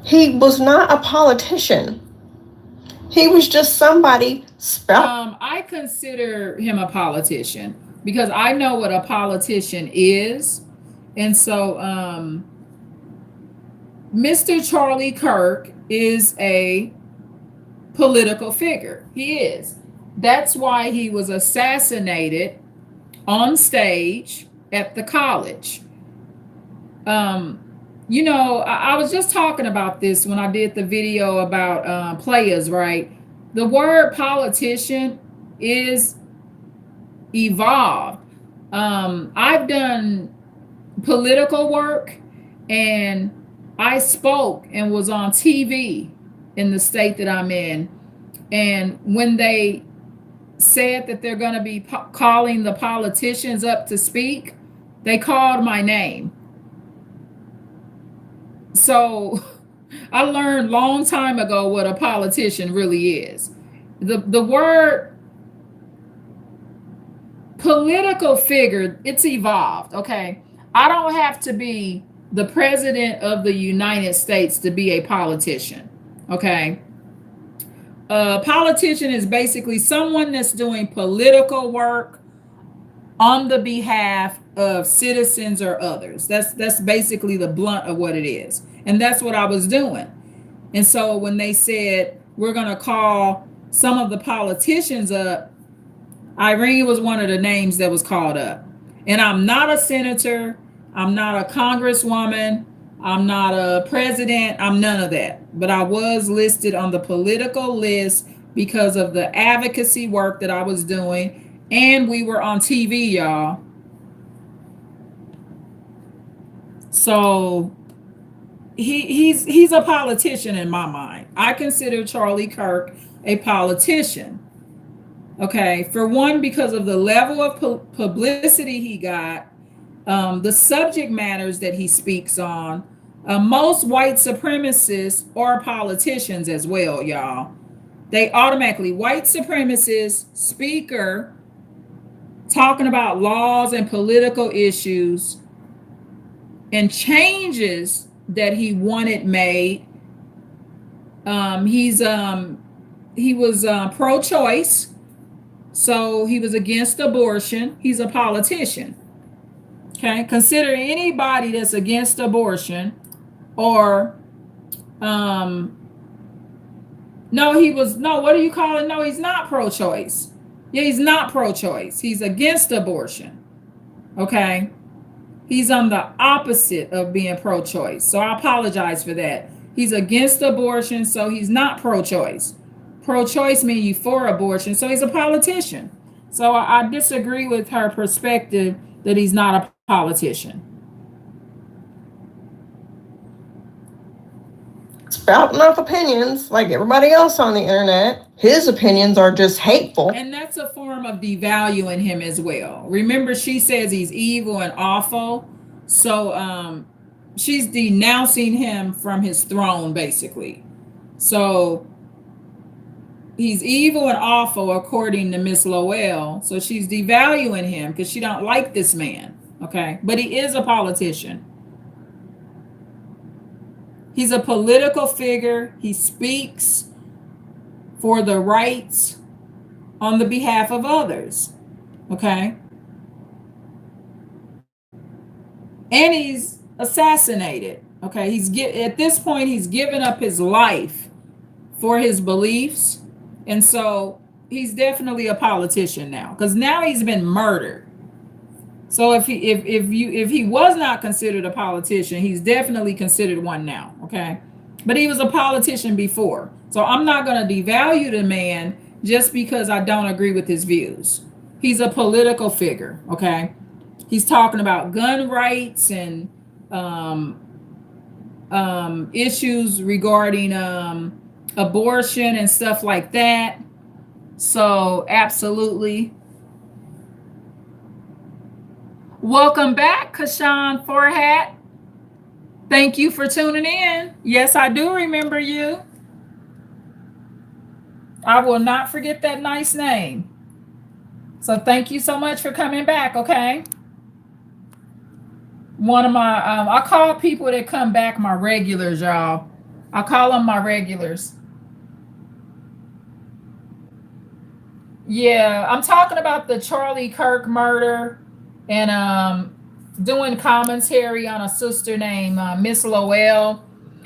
he was not a politician. He was just somebody I consider him a politician because I know what a politician is. And so Mr. Charlie Kirk is a political figure. He is. That's why he was assassinated on stage at the college. You know, I was just talking about this when I did the video about players, right? The word politician is evolved. I've done political work, and I spoke and was on TV in the state that I'm in. And when they said that they're going to be calling the politicians up to speak, they called my name. So I learned long time ago what a politician really is. The word political figure, it's evolved, okay? I don't have to be the president of the United States to be a politician, okay? A politician is basically someone that's doing political work on the behalf of citizens or others. That's basically the blunt of what it is. And that's what I was doing. And so when they said, we're going to call some of the politicians up, Irene was one of the names that was called up. And I'm not a senator. I'm not a congresswoman. I'm not a president. I'm none of that. But I was listed on the political list because of the advocacy work that I was doing. And we were on TV, y'all. So he's a politician in my mind. I consider Charlie Kirk a politician. Okay, for one, because of the level of publicity he got, the subject matters that he speaks on. Most white supremacists are politicians as well, y'all. They automatically, white supremacist speaker talking about laws and political issues and changes that he wanted made. He was pro-choice, so he was against abortion. He's a politician. Okay, consider anybody that's against abortion, or what do you call it? No, he's not pro-choice. Yeah, he's not pro-choice. He's against abortion. Okay. He's on the opposite of being pro-choice. So I apologize for that. He's against abortion, so he's not pro-choice. Pro-choice means you for abortion, so he's a politician. So I disagree with her perspective that he's not a politician. Spouting off opinions like everybody else on the internet. His opinions are just hateful. And that's a form of devaluing him as well. Remember, she says he's evil and awful. So she's denouncing him from his throne, basically. So he's evil and awful, according to Miss Lowell. So she's devaluing him because she don't like this man. Okay. But he is a politician. He's a political figure. He speaks for the rights on the behalf of others. Okay. And he's assassinated. Okay. At this point, he's given up his life for his beliefs. And so he's definitely a politician now, because now he's been murdered. So if he was not considered a politician, he's definitely considered one now. Okay. But he was a politician before. So I'm not going to devalue the man just because I don't agree with his views. He's a political figure. Okay. He's talking about gun rights and issues regarding abortion and stuff like that. So absolutely. Welcome back, Kashan Forhat. Thank you for tuning in. Yes, I do remember you. I will not forget that nice name. So thank you so much for coming back, okay? One of my, I call people that come back my regulars, y'all. I call them my regulars. Yeah, I'm talking about the Charlie Kirk murder and doing commentary on a sister named Miss Lowell.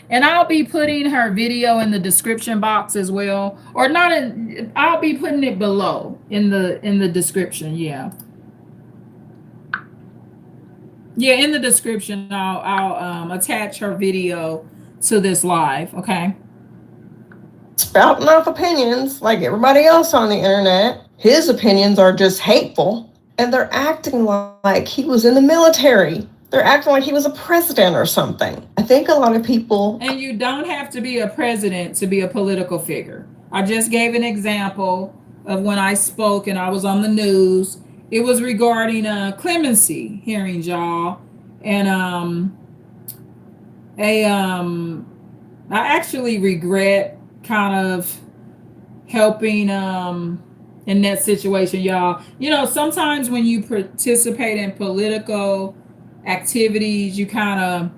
And I'll be putting her video in the description box as well. Or not in, I'll be putting it below in the description, yeah. Yeah, in the description, I'll attach her video to this live, okay? Spouting off opinions like everybody else on the internet. His opinions are just hateful, and they're acting like he was in the military. They're acting like he was a president or something. I think a lot of people... And you don't have to be a president to be a political figure. I just gave an example of when I spoke and I was on the news. It was regarding clemency hearings, y'all. And I actually regret kind of helping in that situation, y'all. You know, sometimes when you participate in political activities, you kind of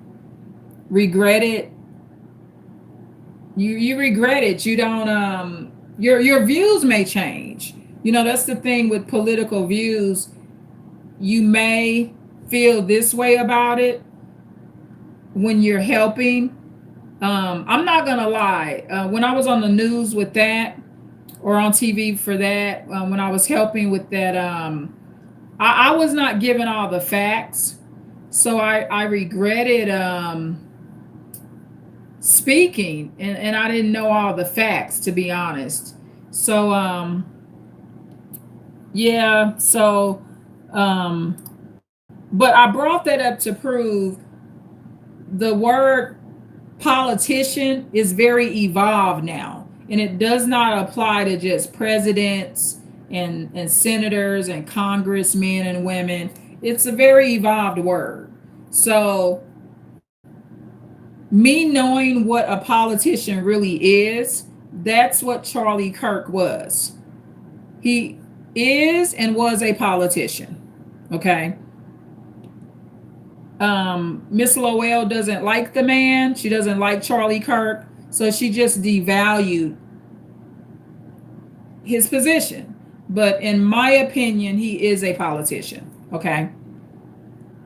regret it. You regret it. You don't your views may change. You know, that's the thing with political views. You may feel this way about it when you're helping. I'm not gonna lie. When I was on the news with that, or on TV for that, when I was helping with that, I was not given all the facts. So I regretted speaking, and I didn't know all the facts, to be honest. So yeah, so but I brought that up to prove the word politician is very evolved now, and it does not apply to just presidents and senators and congressmen and women. It's a very evolved word. So me knowing what a politician really is, that's what Charlie Kirk was. He is and was a politician. Okay. Miss Lowell doesn't like the man. She doesn't like Charlie Kirk. So she just devalued his position. But in my opinion, he is a politician. Okay.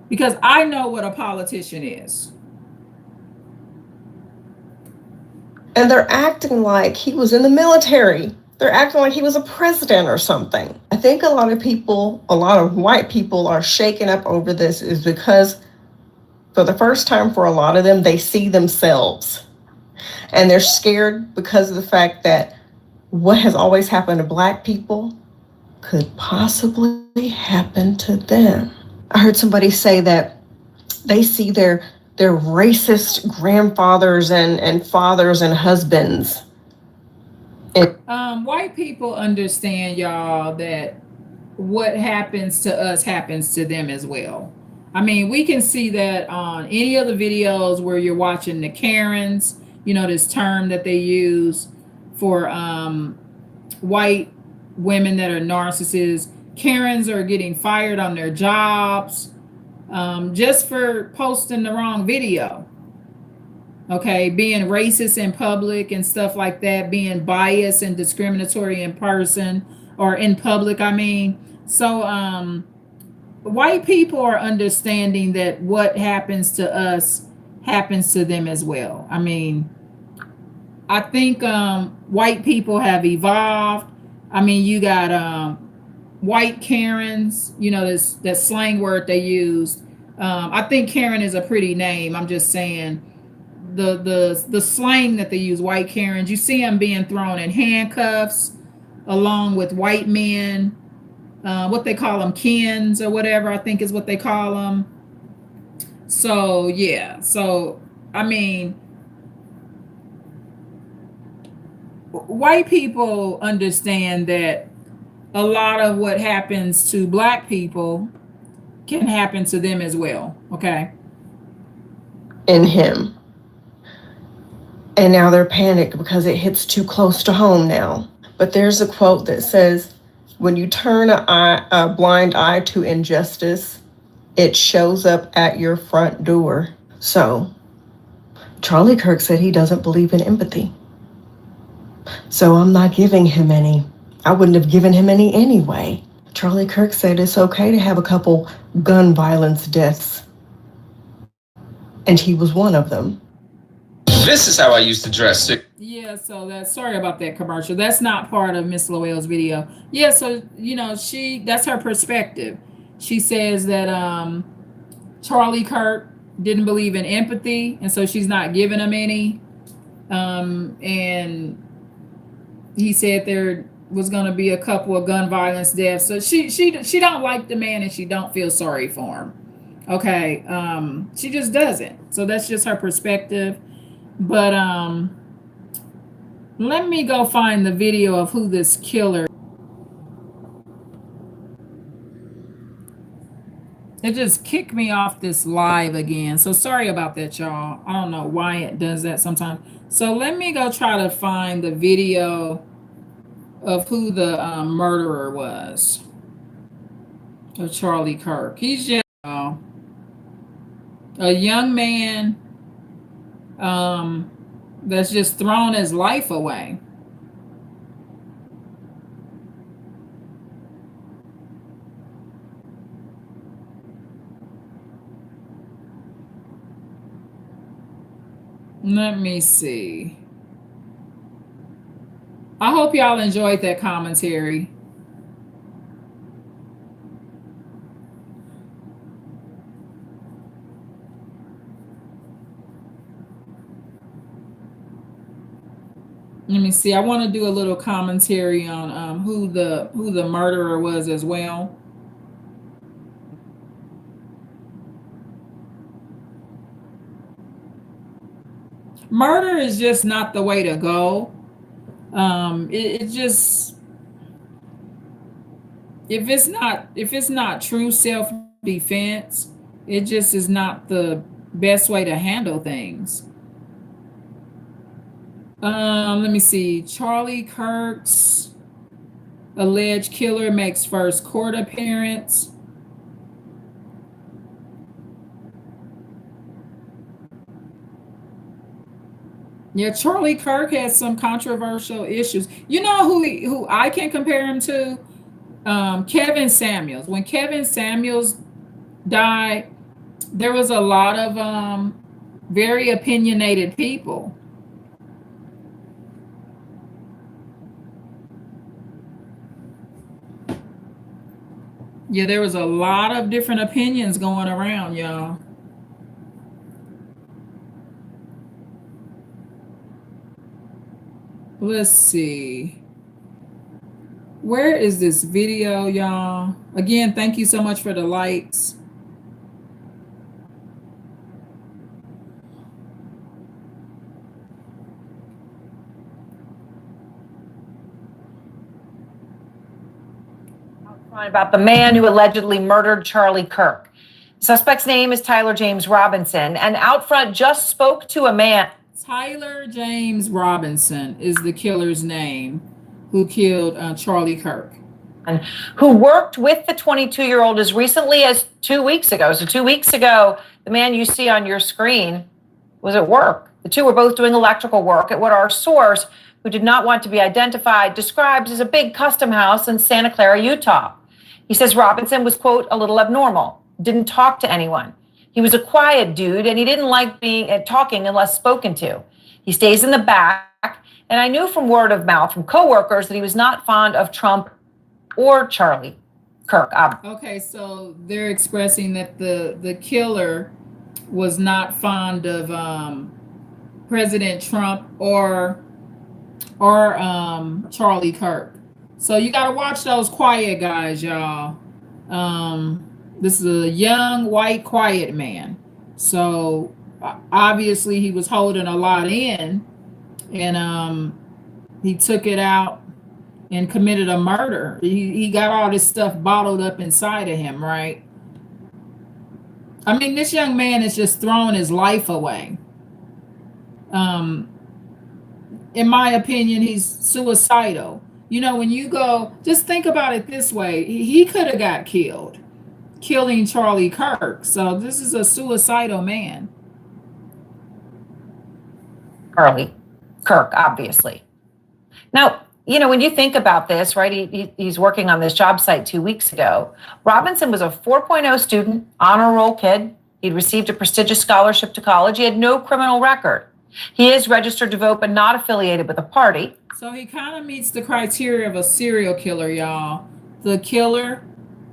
Because I know what a politician is. And they're acting like he was in the military. They're acting like he was a president or something. I think a lot of white people are shaken up over this is because for the first time for a lot of them, they see themselves. And they're scared because of the fact that what has always happened to Black people could possibly happen to them. I heard somebody say that they see their racist grandfathers and fathers and husbands. White people understand, y'all, that what happens to us happens to them as well. I mean, we can see that on any of the videos where you're watching the Karens, you know, this term that they use for white women that are narcissists. Karens are getting fired on their jobs just for posting the wrong video. Okay, being racist in public and stuff like that, being biased and discriminatory in person or in public, I mean. So white people are understanding that what happens to us happens to them as well. I mean, I think white people have evolved. I mean, you got white Karens, you know, this that slang word they use. I think Karen is a pretty name. I'm just saying the slang that they use, white Karens. You see them being thrown in handcuffs along with white men. What they call them, Kens or whatever, I think is what they call them. So yeah, so I mean, white people understand that a lot of what happens to black people can happen to them as well. Okay. In him. And now they're panicked because it hits too close to home now. But there's a quote that says, when you turn a blind eye to injustice, it shows up at your front door. So Charlie Kirk said he doesn't believe in empathy. So I'm not giving him any. I wouldn't have given him any anyway. Charlie Kirk said it's okay to have a couple gun violence deaths. And he was one of them. This is how I used to dress. Yeah, so that's, sorry about that commercial. That's not part of Miss Loel's video. Yeah, so you know, that's her perspective. She says that Charlie Kirk didn't believe in empathy, and so she's not giving him any. And he said there was going to be a couple of gun violence deaths. So she don't like the man, and she don't feel sorry for him. Okay, she just doesn't. So that's just her perspective. But let me go find the video of who this killer. It just kicked me off this live again. So sorry about that, y'all. I don't know why it does that sometimes. So let me go try to find the video of who the murderer was of Charlie Kirk. He's just a young man that's just thrown his life away. Let me see. I hope y'all enjoyed that commentary. Let me see. I want to do a little commentary on who the murderer was as well. Murder is just not the way to go. It just, if it's not true self-defense, it just is not the best way to handle things. Let me see. Charlie Kirk's alleged killer makes first court appearance. Yeah, Charlie Kirk has some controversial issues. You know who I can compare him to? Kevin Samuels. When Kevin Samuels died, there was a lot of very opinionated people. Yeah, there was a lot of different opinions going around, y'all. Let's see. Where is this video, y'all? Again, thank you so much for the likes. About the man who allegedly murdered Charlie Kirk. Suspect's name is Tyler James Robinson, and Outfront just spoke to a man. Tyler James Robinson is the killer's name, who killed Charlie Kirk. And who worked with the 22-year-old as recently as 2 weeks ago. So 2 weeks ago, the man you see on your screen was at work. The two were both doing electrical work at what our source, who did not want to be identified, describes as a big custom house in Santa Clara, Utah. He says Robinson was, quote, a little abnormal, didn't talk to anyone. He was a quiet dude, and he didn't like talking unless spoken to. He stays in the back, and I knew from word of mouth from coworkers that he was not fond of Trump or Charlie Kirk. Okay, so they're expressing that the killer was not fond of President Trump or Charlie Kirk. So you got to watch those quiet guys, y'all. This is a young, white, quiet man. So obviously he was holding a lot in, and he took it out and committed a murder. He got all this stuff bottled up inside of him, right? I mean, this young man is just throwing his life away. In my opinion, he's suicidal. You know, when you go, just think about it this way. He could have got killed, killing Charlie Kirk. So this is a suicidal man. Charlie Kirk, obviously. Now, you know, when you think about this, right, he's working on this job site 2 weeks ago. Robinson was a 4.0 student, honor roll kid. He'd received a prestigious scholarship to college. He had no criminal record. He is registered to vote, but not affiliated with a party. So he kind of meets the criteria of a serial killer, y'all. The killer,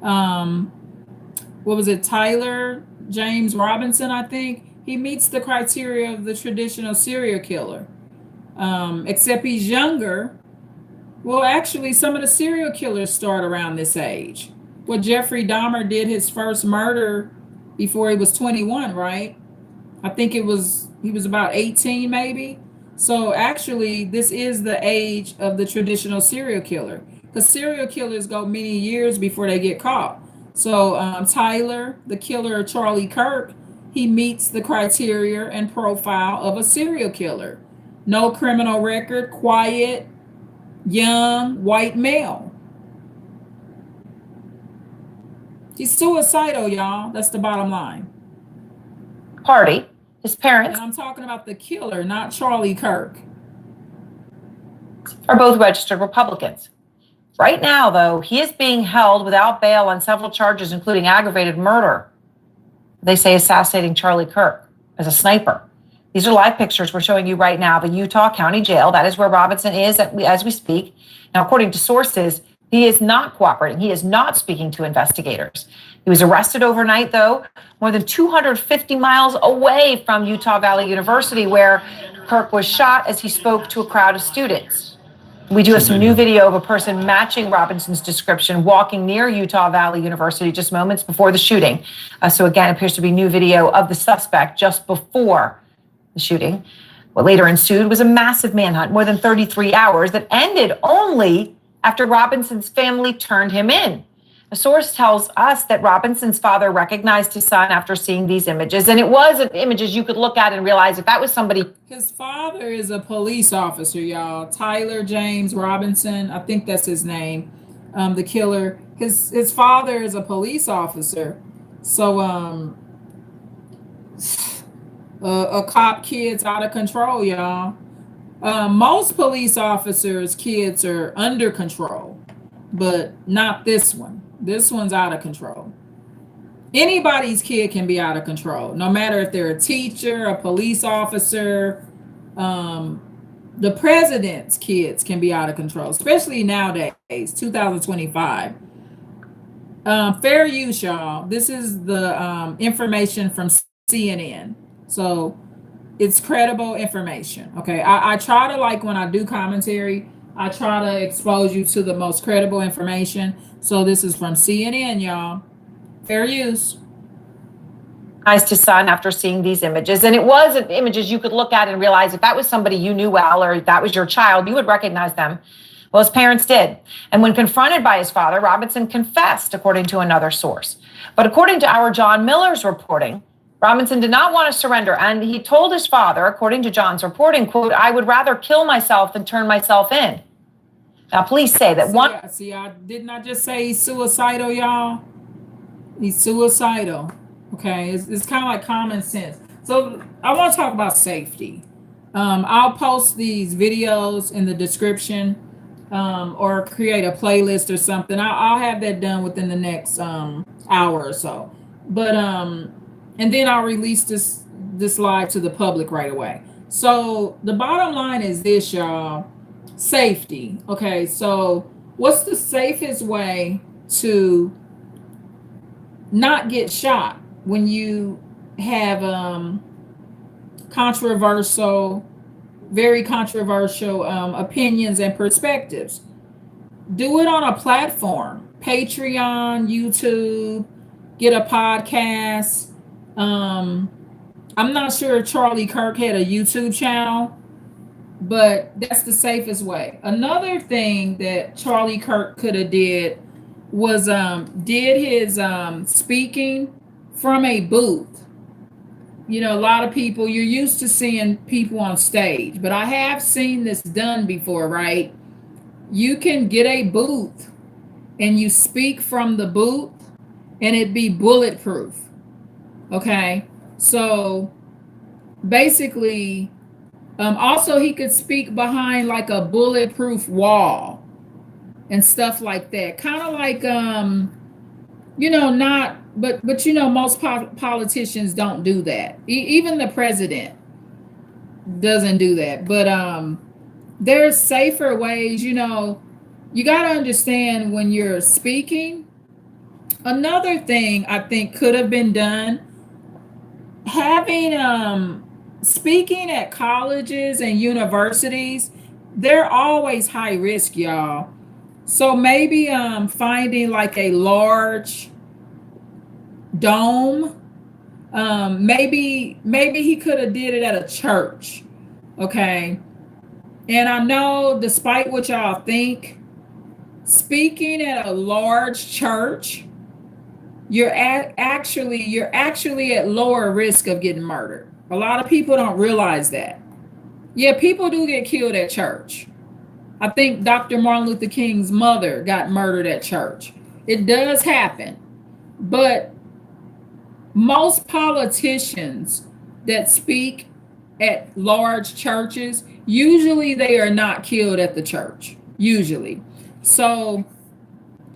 what was it, Tyler James Robinson, I think. He meets the criteria of the traditional serial killer, except he's younger. Well, actually, some of the serial killers start around this age. Well, Jeffrey Dahmer did his first murder before he was 21, right? I think he was about 18 maybe. So actually, this is the age of the traditional serial killer, because serial killers go many years before they get caught. So Tyler, the killer of Charlie Kirk, he meets the criteria and profile of a serial killer. No criminal record, quiet, young, white male. He's suicidal, y'all. That's the bottom line. Party. His parents, And I'm talking about the killer, not Charlie Kirk. are both registered Republicans. Right now, though, he is being held without bail on several charges, including aggravated murder. They say assassinating Charlie Kirk as a sniper. These are live pictures we're showing you right now, the Utah County Jail. That is where Robinson is as we speak. Now, according to sources, he is not cooperating. He is not speaking to investigators. He was arrested overnight, though, more than 250 miles away from Utah Valley University, where Kirk was shot as he spoke to a crowd of students. We do have some new video of a person matching Robinson's description walking near Utah Valley University just moments before the shooting. So again, it appears to be new video of the suspect just before the shooting. What later ensued was a massive manhunt, more than 33 hours, that ended only after Robinson's family turned him in. A source tells us that Robinson's father recognized his son after seeing these images, and it was images you could look at and realize if that was somebody. His father is a police officer, y'all. Tyler James Robinson, I think that's his name. The killer. His father is a police officer. So a cop kid's out of control, y'all. Most police officers' kids are under control, but not this one. This one's out of control. Anybody's kid can be out of control, no matter if they're a teacher, a police officer. The president's kids can be out of control, especially nowadays, 2025. Fair use, y'all. This is the information from CNN. So it's credible information. Okay. I try to, like, when I do commentary, I try to expose you to the most credible information. So this is from CNN, y'all. Fair use. To son after seeing these images. And it was images you could look at and realize if that was somebody you knew well or that was your child, you would recognize them. Well, his parents did. And when confronted by his father, Robinson confessed, according to another source. But according to our John Miller's reporting, Robinson did not want to surrender. And he told his father, according to John's reporting, quote, "I would rather kill myself than turn myself in." Now, police say that I didn't I just say he's suicidal, y'all? He's suicidal. Okay, it's kind of like common sense. So I want to talk about safety. I'll post these videos in the description, or create a playlist or something. I'll have that done within the next hour or so. But and then I'll release this live to the public right away. So the bottom line is this, y'all: safety. Okay, so what's the safest way to not get shot when you have controversial, very controversial opinions and perspectives? Do it on a platform: Patreon, YouTube, get a podcast. I'm not sure if Charlie Kirk had a YouTube channel, but that's the safest way. Another thing that Charlie Kirk could have did was did his speaking from a booth. You know, a lot of people, you're used to seeing people on stage, but I have seen this done before, right? You can get a booth and you speak from the booth and it be bulletproof. Okay. So basically, also he could speak behind like a bulletproof wall and stuff like that. Kind of like, not, but most politicians don't do that. Even the president doesn't do that. But there's safer ways. You got to understand when you're speaking. Another thing I think could have been done: having speaking at colleges and universities. They're always high risk, y'all. So maybe finding like a large dome. Maybe he could have did it at a church. Okay. And I know, despite what y'all think, speaking at a large church, you're actually at lower risk of getting murdered. A lot of people don't realize that. Yeah, people do get killed at church. I think Dr. Martin Luther King's mother got murdered at church. It does happen. But most politicians that speak at large churches, usually they are not killed at the church. Usually. So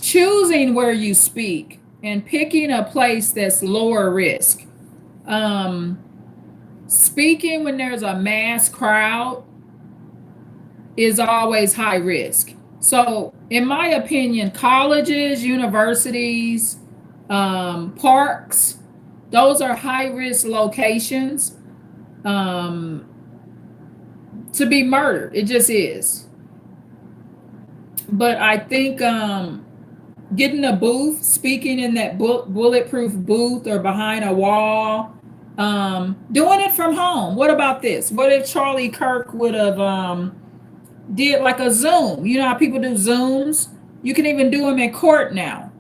choosing where you speak and picking a place that's lower risk. Speaking when there's a mass crowd is always high risk. So in my opinion, colleges, universities, parks, those are high risk locations to be murdered. It just is. But I think getting a booth, speaking in that bulletproof booth or behind a wall, doing it from home. What about this? What if Charlie Kirk would have did like a Zoom? You know how people do Zooms? You can even do them in court now.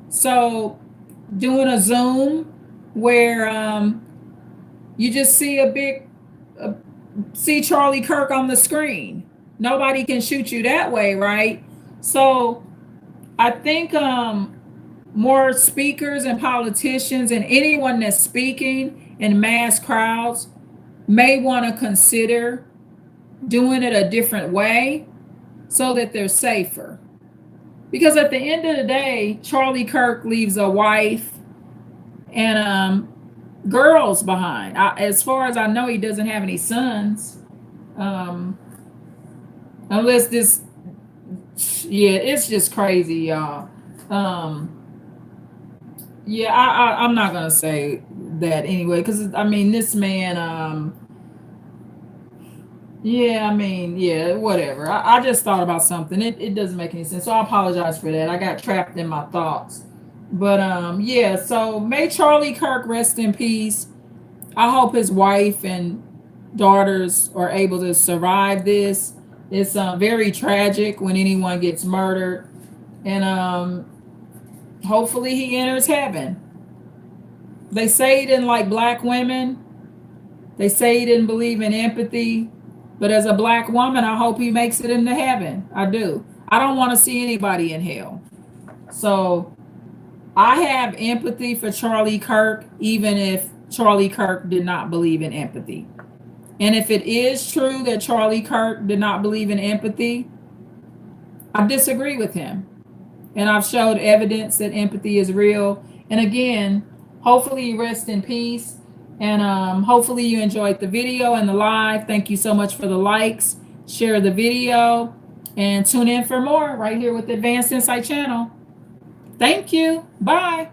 So doing a Zoom where you just see see Charlie Kirk on the screen. Nobody can shoot you that way, right? So I think more speakers and politicians and anyone that's speaking in mass crowds may want to consider doing it a different way so that they're safer. Because at the end of the day, Charlie Kirk leaves a wife and girls behind. As far as I know, he doesn't have any sons. Unless this, yeah, it's just crazy, y'all. Yeah, I'm not gonna say that anyway, because I mean, this man, yeah, I mean, yeah, whatever. I just thought about something. It doesn't make any sense. So I apologize for that. I got trapped in my thoughts. But yeah, so may Charlie Kirk rest in peace. I hope his wife and daughters are able to survive this. It's very tragic when anyone gets murdered. And hopefully he enters heaven. They say he didn't like black women. They say he didn't believe in empathy. But as a black woman, I hope he makes it into heaven. I do. I don't want to see anybody in hell. So I have empathy for Charlie Kirk, even if Charlie Kirk did not believe in empathy. And if it is true that Charlie Kirk did not believe in empathy, I disagree with him. And I've showed evidence that empathy is real. And again, hopefully you rest in peace. And hopefully you enjoyed the video and the live. Thank you so much for the likes. Share the video and tune in for more right here with the Advanced Insight channel. Thank you. Bye.